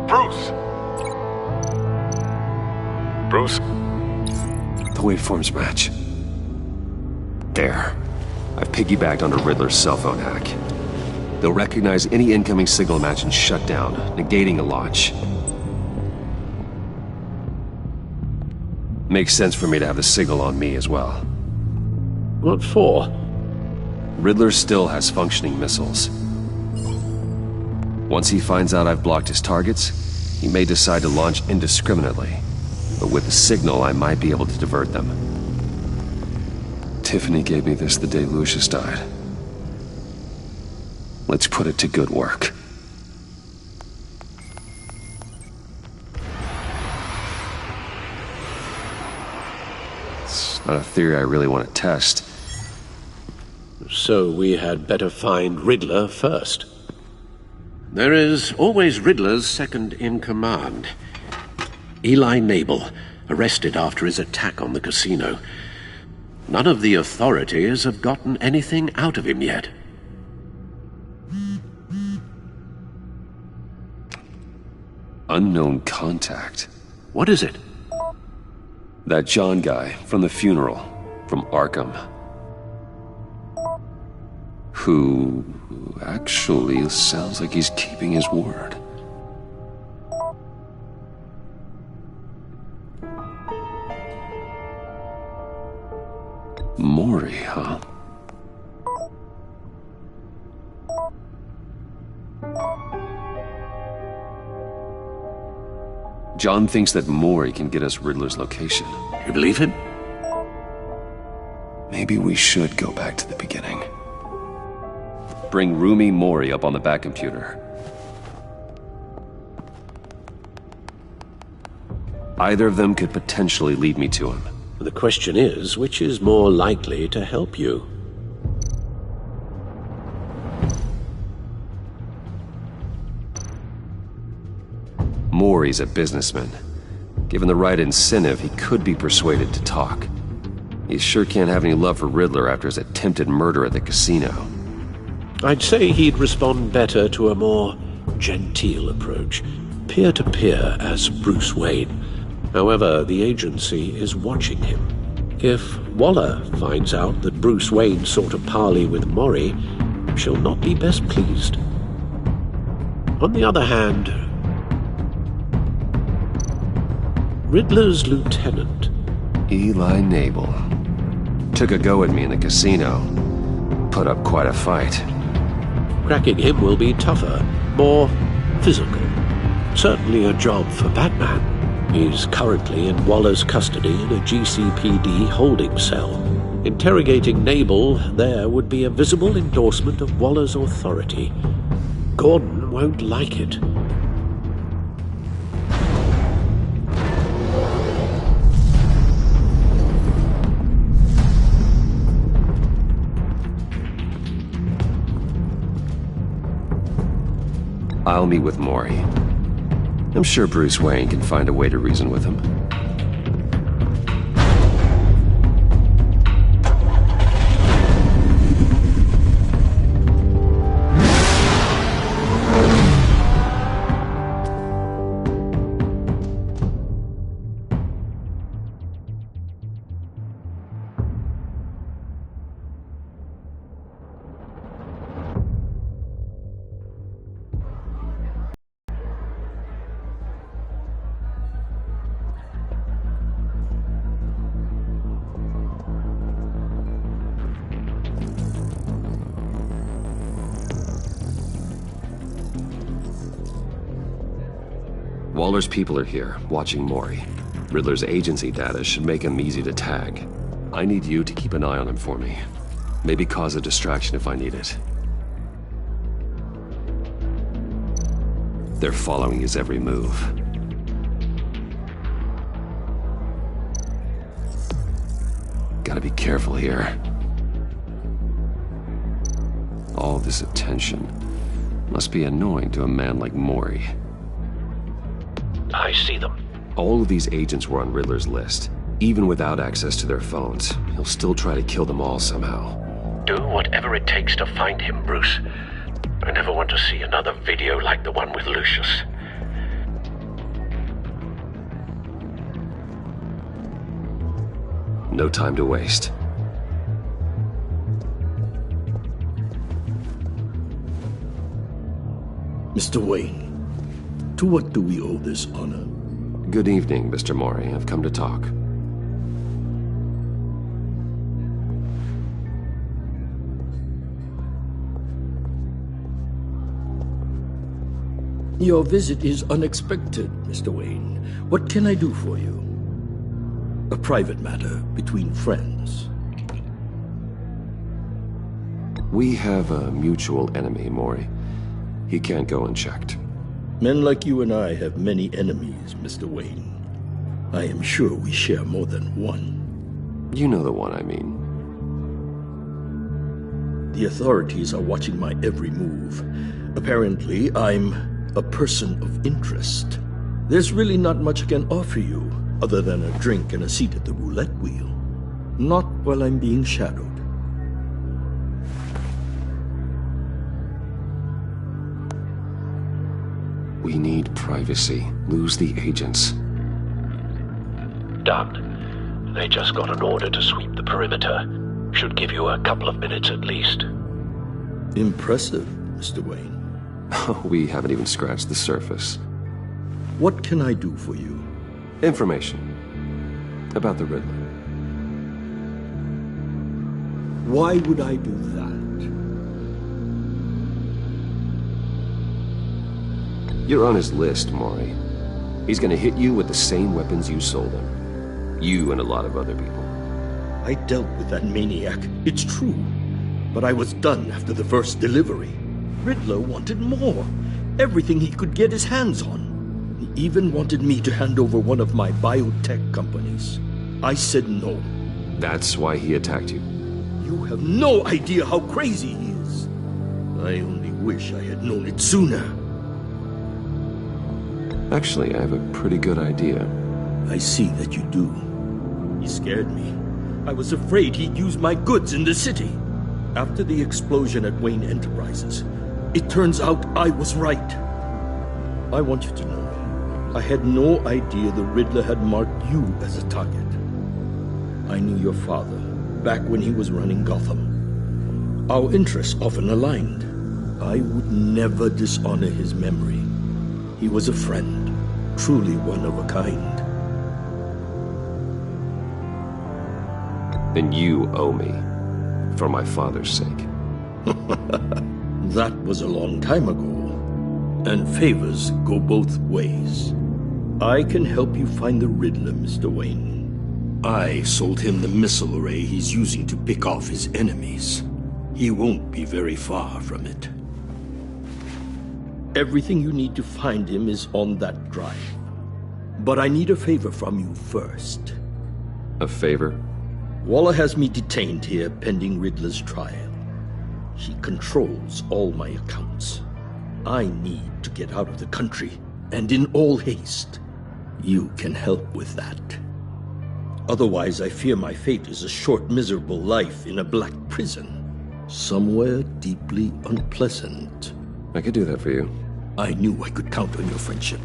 Bruce. Bruce. The waveforms match. There. I've piggybacked onto Riddler's cell phone hack. They'll recognize any incoming signal match and shut down, negating a launch. Makes sense for me to have the signal on me as well. What for? Riddler still has functioning missiles. Once he finds out I've blocked his targets, he may decide to launch indiscriminately. But with the signal, I might be able to divert them. Tiffany gave me this the day Lucius died. Let's put it to good work. It's not a theory I really want to test. So we had better find Riddler first. There is always Riddler's second-in-command. Eli Nabel, arrested after his attack on the casino. None of the authorities have gotten anything out of him yet. Unknown contact. What is it? That John guy from the funeral, from Arkham. Who actually sounds like he's keeping his word. Mori, huh? John thinks that Mori can get us Riddler's location. You believe him? Maybe we should go back to the beginning. Bring Rumi Mori up on the back computer. Either of them could potentially lead me to him. The question is, which is more likely to help you? Mori's a businessman. Given the right incentive, he could be persuaded to talk. He sure can't have any love for Riddler after his attempted murder at the casino. I'd say he'd respond better to a more genteel approach, peer-to-peer as Bruce Wayne. However, the agency is watching him. If Waller finds out that Bruce Wayne sought a parley with Mori, she'll not be best pleased. On the other hand, Riddler's lieutenant, Eli Nabel, took a go at me in the casino. Put up quite a fight. Cracking him will be tougher, more physical. Certainly a job for Batman. He's currently in Waller's custody in a GCPD holding cell. Interrogating Nabel there would be a visible endorsement of Waller's authority. Gordon won't like it. I'll meet with Mori. I'm sure Bruce Wayne can find a way to reason with him. Waller's people are here, watching Mori. Riddler's agency data should make him easy to tag. I need you to keep an eye on him for me. Maybe cause a distraction if I need it. They're following his every move. Gotta be careful here. All this attention must be annoying to a man like Mori. I see them. All of these agents were on Riddler's list. Even without access to their phones, he'll still try to kill them all somehow. Do whatever it takes to find him, Bruce. I never want to see another video like the one with Lucius. No time to waste. Mr. Wayne, to what do we owe this honor? Good evening, Mr. Mori. I've come to talk. Your visit is unexpected, Mr. Wayne. What can I do for you? A private matter between friends. We have a mutual enemy, Mori. He can't go unchecked. Men like you and I have many enemies, Mr. Wayne. I am sure we share more than one. You know the one I mean. The authorities are watching my every move. Apparently, I'm a person of interest. There's really not much I can offer you, other than a drink and a seat at the roulette wheel. Not while I'm being shadowed. We need privacy. Lose the agents. Done. They just got an order to sweep the perimeter. Should give you a couple of minutes at least. Impressive, Mr. Wayne. We haven't even scratched the surface. What can I do for you? Information. About the Riddler. Why would I do that? You're on his list, Mori. He's gonna hit you with the same weapons you sold him. You and a lot of other people. I dealt with that maniac, it's true. But I was done after the first delivery. Riddler wanted more. Everything he could get his hands on. He even wanted me to hand over one of my biotech companies. I said no. That's why he attacked you. You have no idea how crazy he is. I only wish I had known it sooner. Actually, I have a pretty good idea. I see that you do. He scared me. I was afraid he'd use my goods in the city. After the explosion at Wayne Enterprises, it turns out I was right. I want you to know, I had no idea the Riddler had marked you as a target. I knew your father back when he was running Gotham. Our interests often aligned. I would never dishonor his memory. He was a friend, truly one of a kind. Then you owe me, for my father's sake. That was a long time ago, and favors go both ways. I can help you find the Riddler, Mr. Wayne. I sold him the missile array he's using to pick off his enemies. He won't be very far from it. Everything you need to find him is on that drive. But I need a favor from you first. A favor? Waller has me detained here pending Riddler's trial. She controls all my accounts. I need to get out of the country, and in all haste. You can help with that. Otherwise, I fear my fate is a short, miserable life in a black prison. Somewhere deeply unpleasant. I could do that for you. I knew I could count on your friendship.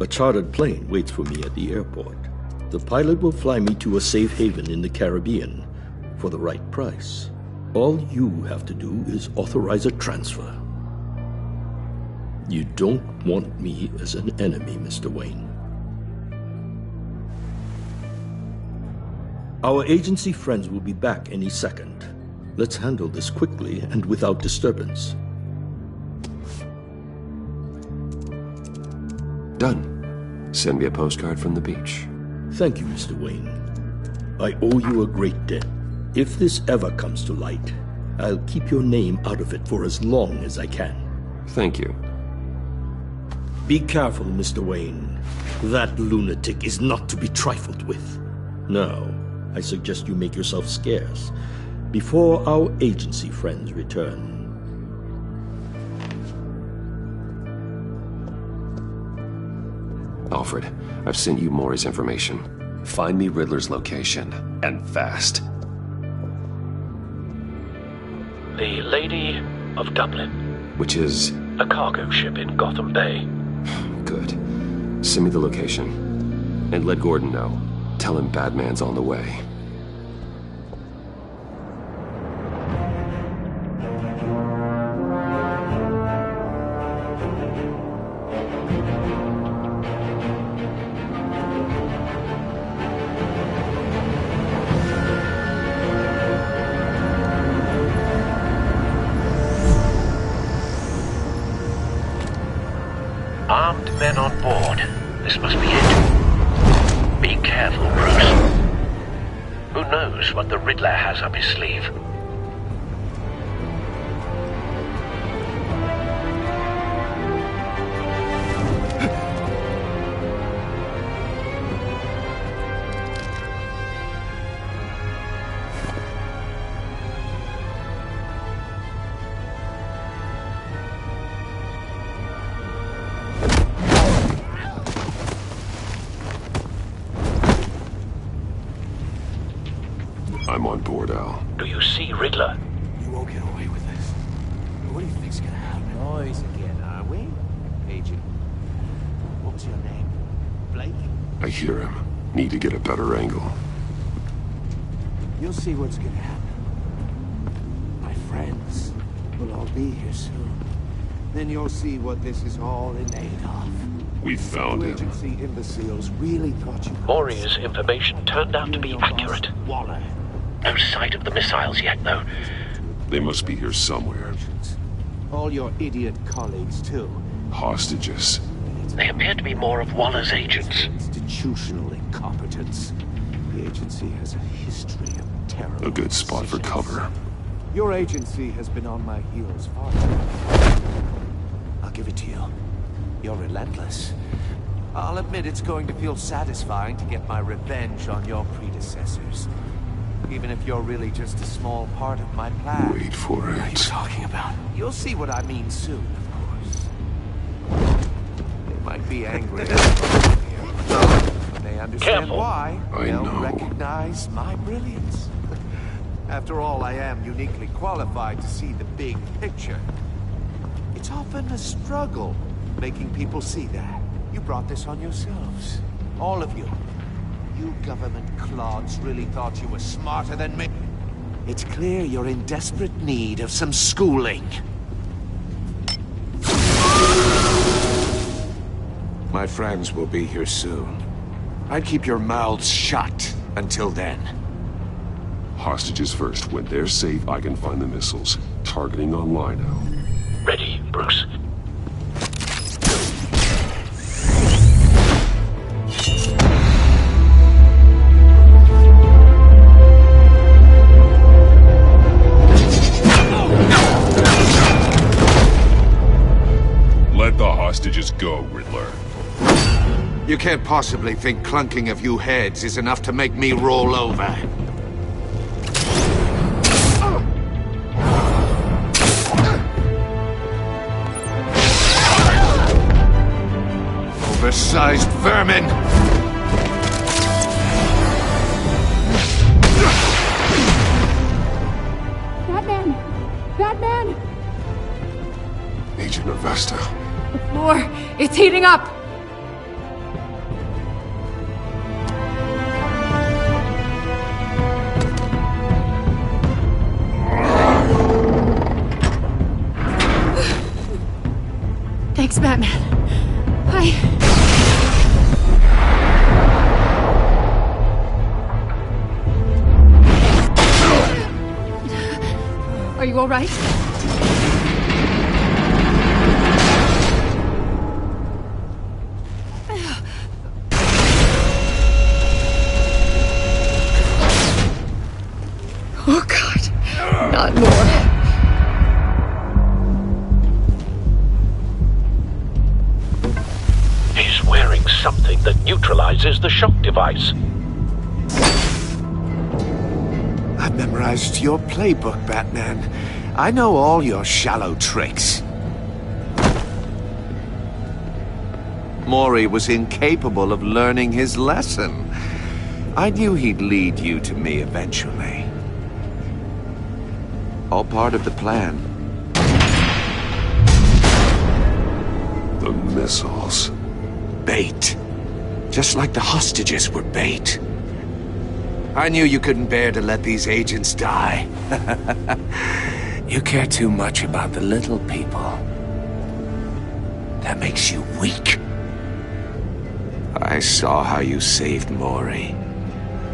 A chartered plane waits for me at the airport. The pilot will fly me to a safe haven in the Caribbean for the right price. All you have to do is authorize a transfer. You don't want me as an enemy, Mr. Wayne. Our agency friends will be back any second. Let's handle this quickly and without disturbance. Done. Send me a postcard from the beach. Thank you, Mr. Wayne. I owe you a great debt. If this ever comes to light, I'll keep your name out of it for as long as I can. Thank you. Be careful, Mr. Wayne. That lunatic is not to be trifled with. Now, I suggest you make yourself scarce before our agency friends return. Alfred, I've sent you Maury's information. Find me Riddler's location, and fast. The Lady of Dublin. Which is? A cargo ship in Gotham Bay. Good. Send me the location. And let Gordon know. Tell him Batman's on the way. Armed men on board. This must be it. Be careful, Bruce. Who knows what the Riddler has up his sleeve? I'm on board, Al. Do you see Riddler? You won't get away with this. What do you think's gonna happen? Noise again, are we? Agent. What was your name? Blake? I hear him. Need to get a better angle. You'll see what's gonna happen. My friends will all be here soon. Then you'll see what this is all in aid of. We found him. Agency imbeciles really thought you... Maury's information turned out to be accurate. Waller. No sight of the missiles yet, though. They must be here somewhere. All your idiot colleagues, too. Hostages. They appear to be more of Waller's agents. Institutional incompetence. The agency has a history of terror. A good spot for cover. Your agency has been on my heels far too long. I'll give it to you. You're relentless. I'll admit it's going to feel satisfying to get my revenge on your predecessors. Even if you're really just a small part of my plan. Wait for it. What are you talking about? You'll see what I mean soon, of course. They might be angry. When they understand why, they'll recognize my brilliance. After all, I am uniquely qualified to see the big picture. It's often a struggle making people see that. You brought this on yourselves. All of you. You government clods really thought you were smarter than me. It's clear you're in desperate need of some schooling. My friends will be here soon. I'd keep your mouths shut until then. Hostages first. When they're safe, I can find the missiles. Targeting on Lino. Ready, Bruce. Let the hostages go, Riddler. You can't possibly think clunking a few heads is enough to make me roll over. Oversized vermin! Batman! Batman! Agent Avesta. The floor, it's heating up! Thanks, Batman. Are you all right? using something that neutralizes the shock device. I've memorized your playbook, Batman. I know all your shallow tricks. Mori was incapable of learning his lesson. I knew he'd lead you to me eventually. All part of the plan. The missiles. Bait. Just like the hostages were bait. I knew you couldn't bear to let these agents die. You care too much about the little people. That makes you weak. I saw how you saved Mori.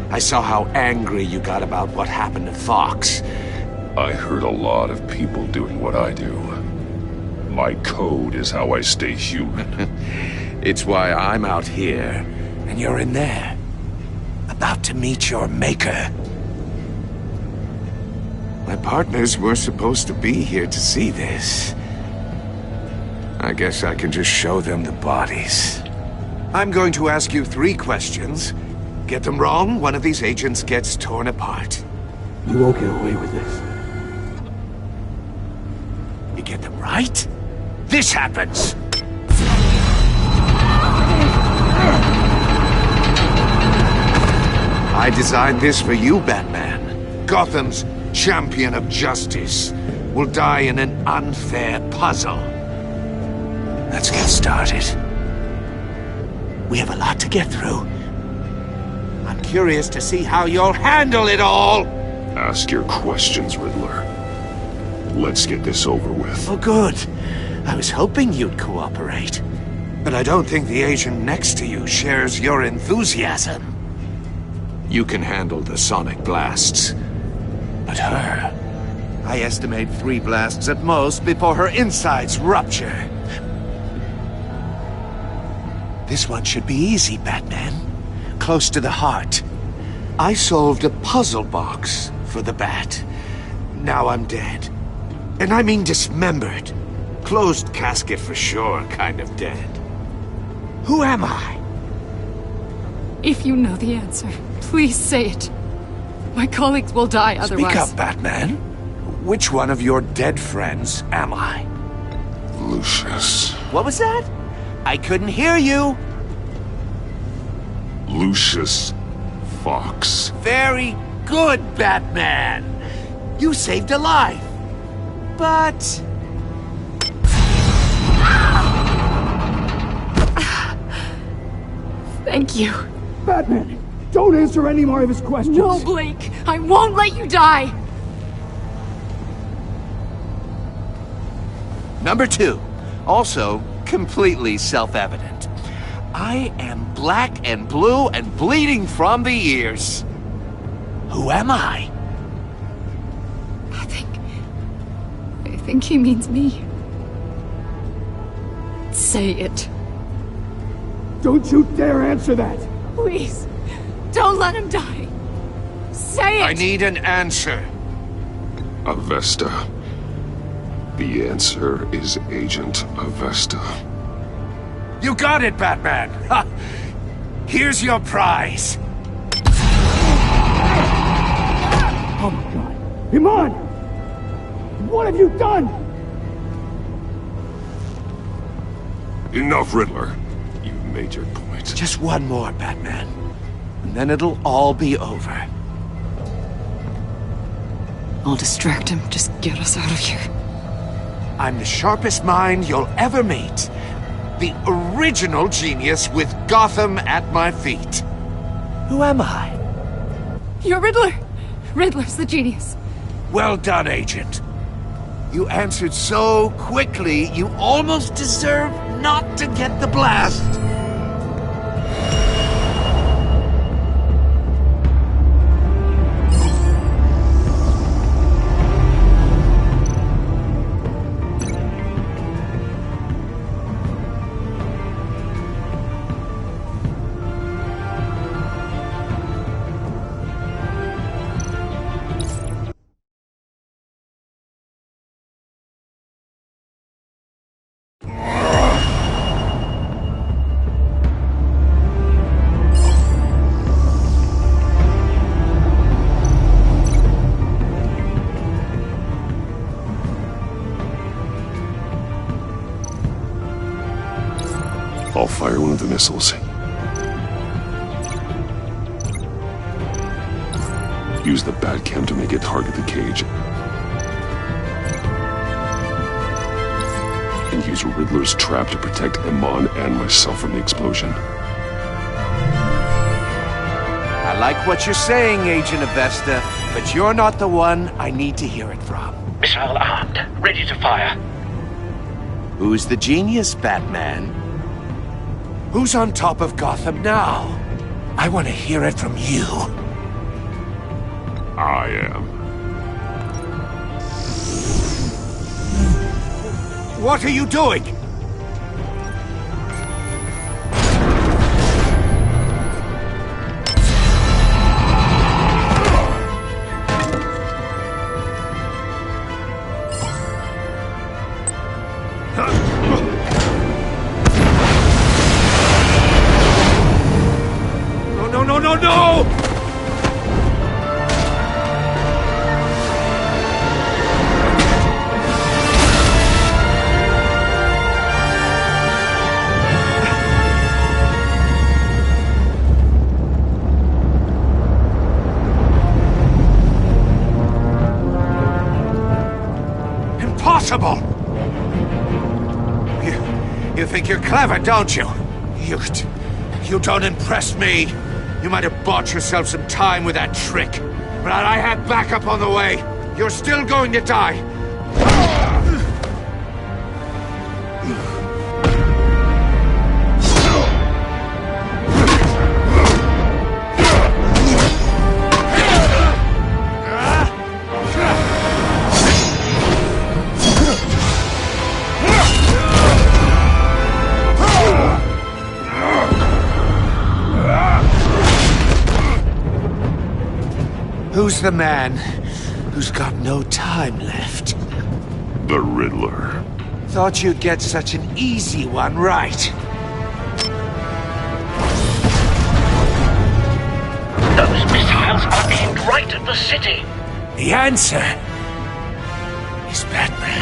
I saw how angry you got about what happened to Fox. I heard a lot of people doing what I do. My code is how I stay human. It's why I'm out here, and you're in there. About to meet your maker. My partners were supposed to be here to see this. I guess I can just show them the bodies. I'm going to ask you 3 questions. Get them wrong, one of these agents gets torn apart. You won't get away with this. You get them right, this happens! I designed this for you, Batman. Gotham's champion of justice will die in an unfair puzzle. Let's get started. We have a lot to get through. I'm curious to see how you'll handle it all. Ask your questions, Riddler. Let's get this over with. Oh, good. I was hoping you'd cooperate. But I don't think the agent next to you shares your enthusiasm. You can handle the sonic blasts. But her... I estimate 3 blasts at most before her insides rupture. This one should be easy, Batman. Close to the heart. I solved a puzzle box for the Bat. Now I'm dead. And I mean dismembered. Closed casket for sure, kind of dead. Who am I? If you know the answer, please say it. My colleagues will die otherwise. Speak up, Batman. Which one of your dead friends am I? Lucius. What was that? I couldn't hear you. Lucius Fox. Very good, Batman. You saved a life. But... Thank you. Batman, don't answer any more of his questions. No, Blake. I won't let you die. Number 2. Also completely self-evident. I am black and blue and bleeding from the ears. Who am I? I think he means me. Say it. Don't you dare answer that! Please, don't let him die. Say it! I need an answer. Avesta. The answer is Agent Avesta. You got it, Batman! Ha! Here's your prize. Oh my god. Iman! What have you done? Enough, Riddler. You've made your point. Just one more, Batman. And then it'll all be over. I'll distract him. Just get us out of here. I'm the sharpest mind you'll ever meet. The original genius with Gotham at my feet. Who am I? You're Riddler. Riddler's the genius. Well done, Agent. You answered so quickly, you almost deserve not to get the blast. I'll fire one of the missiles. Use the Batcam to make it target the cage. And use Riddler's trap to protect Iman and myself from the explosion. I like what you're saying, Agent Avesta, but you're not the one I need to hear it from. Missile armed, ready to fire. Who's the genius, Batman? Who's on top of Gotham now? I want to hear it from you. I am. What are you doing? No! Impossible! You think you're clever, don't you? You don't impress me. You might have bought yourself some time with that trick, but I had backup on the way. You're still going to die. Who's the man who's got no time left? The Riddler. Thought you'd get such an easy one right. Those missiles are aimed right at the city. The answer is Batman.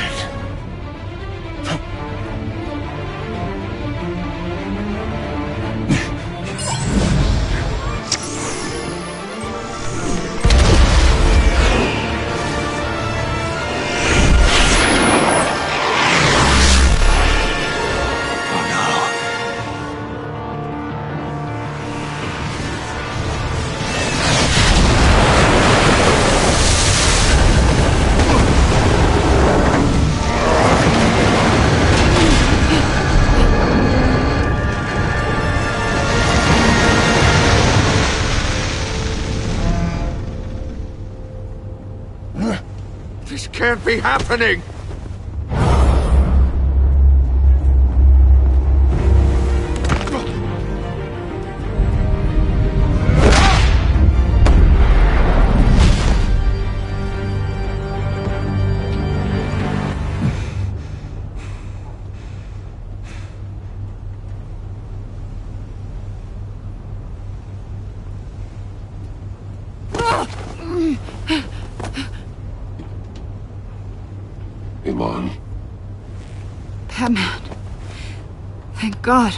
This can't be happening! Iman. Batman. Thank God.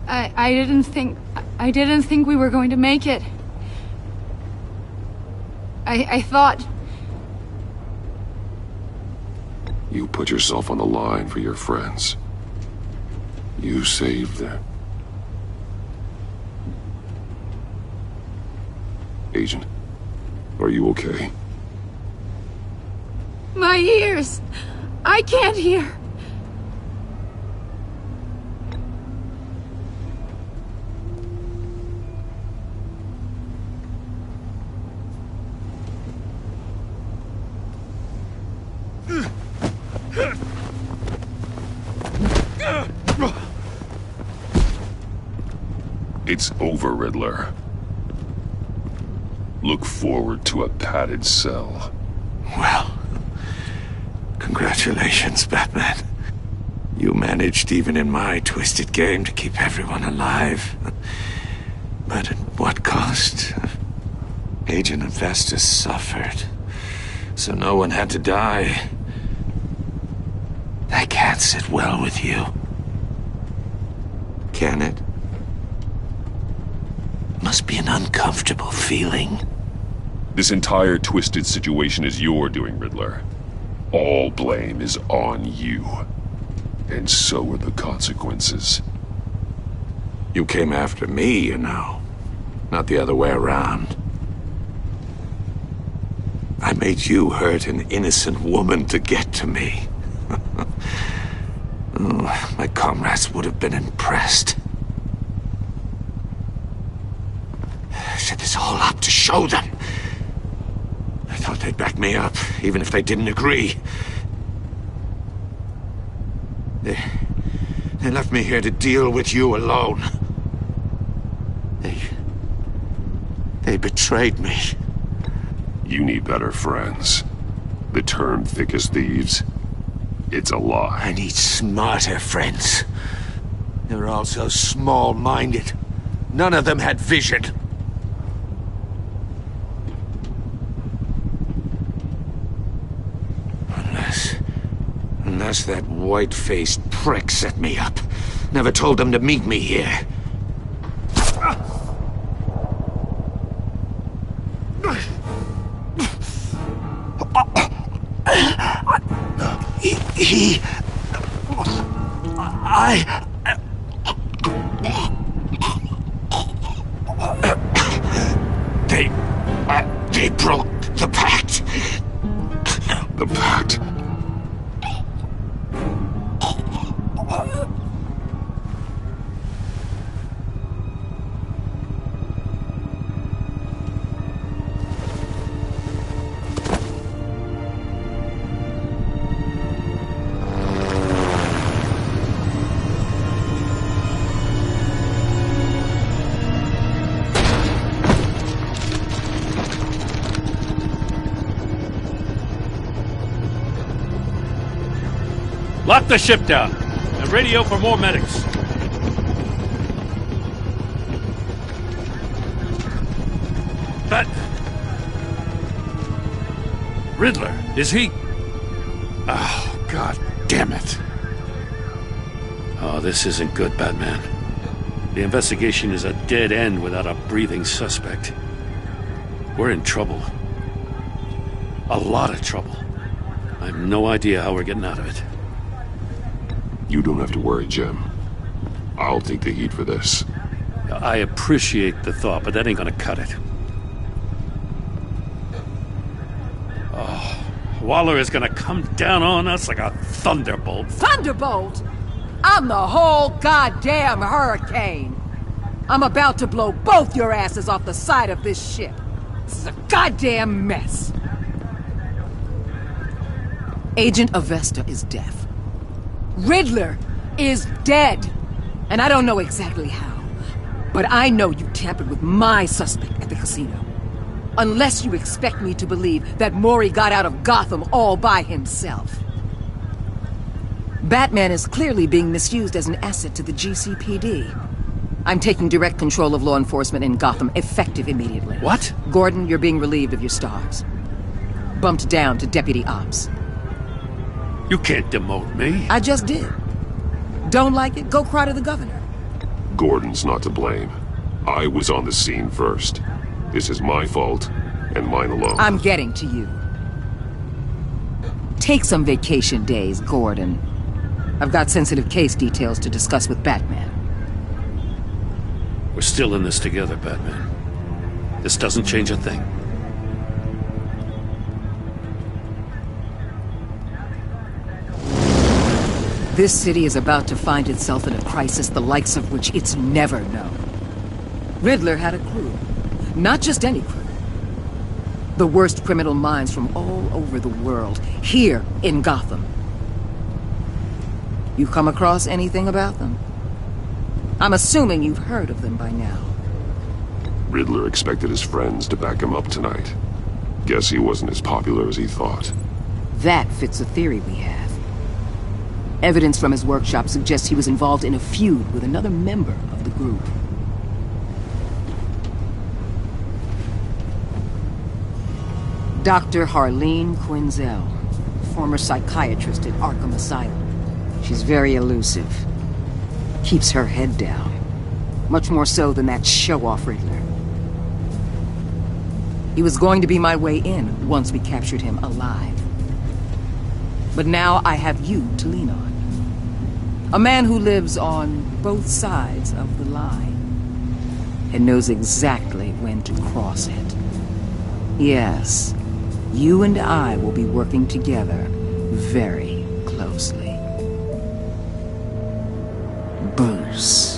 I didn't think we were going to make it. I thought... You put yourself on the line for your friends. You saved them. Agent, are you okay? My ears! I can't hear! It's over, Riddler. Look forward to a padded cell. Well, congratulations, Batman. You managed, even in my twisted game, to keep everyone alive. But at what cost? Agent Avesta suffered, so no one had to die. That can't sit well with you. can it? Must be an uncomfortable feeling. This entire twisted situation is your doing, Riddler. All blame is on you. And so are the consequences. You came after me, you know. Not the other way around. I made you hurt an innocent woman to get to me. Oh, my comrades would have been impressed. I set this all up to show them. I thought they'd back me up, even if they didn't agree. They left me here to deal with you alone. They betrayed me. You need better friends. The term thick as thieves, it's a lie. I need smarter friends. They were all so small-minded. None of them had vision. Unless that white-faced prick set me up. Never told them to meet me here. They broke the pact. The pact? Lock the ship down and radio for more medics. But Riddler, is he? Oh, God damn it. Oh, this isn't good, Batman. The investigation is a dead end without a breathing suspect. We're in trouble. A lot of trouble. I have no idea how we're getting out of it. You don't have to worry, Jim. I'll take the heat for this. I appreciate the thought, but that ain't gonna cut it. Oh, Waller is gonna come down on us like a thunderbolt. Thunderbolt? I'm the whole goddamn hurricane. I'm about to blow both your asses off the side of this ship. This is a goddamn mess. Agent Avesta is deaf. Riddler is dead. And I don't know exactly how, but I know you tampered with my suspect at the casino. Unless you expect me to believe that Mori got out of Gotham all by himself. Batman is clearly being misused as an asset to the GCPD. I'm taking direct control of law enforcement in Gotham, effective immediately. What? Gordon, you're being relieved of your stars. Bumped down to Deputy Ops. You can't demote me. I just did. Don't like it? Go cry to the governor. Gordon's not to blame. I was on the scene first. This is my fault, and mine alone. I'm getting to you. Take some vacation days, Gordon. I've got sensitive case details to discuss with Batman. We're still in this together, Batman. This doesn't change a thing. This city is about to find itself in a crisis the likes of which it's never known. Riddler had a crew. Not just any crew. The worst criminal minds from all over the world, here in Gotham. You come across anything about them? I'm assuming you've heard of them by now. Riddler expected his friends to back him up tonight. Guess he wasn't as popular as he thought. That fits a theory we have. Evidence from his workshop suggests he was involved in a feud with another member of the group. Dr. Harleen Quinzel, former psychiatrist at Arkham Asylum. She's very elusive. Keeps her head down. Much more so than that show-off Riddler. He was going to be my way in once we captured him alive. But now I have you to lean on. A man who lives on both sides of the line and knows exactly when to cross it. Yes, you and I will be working together very closely. Bruce.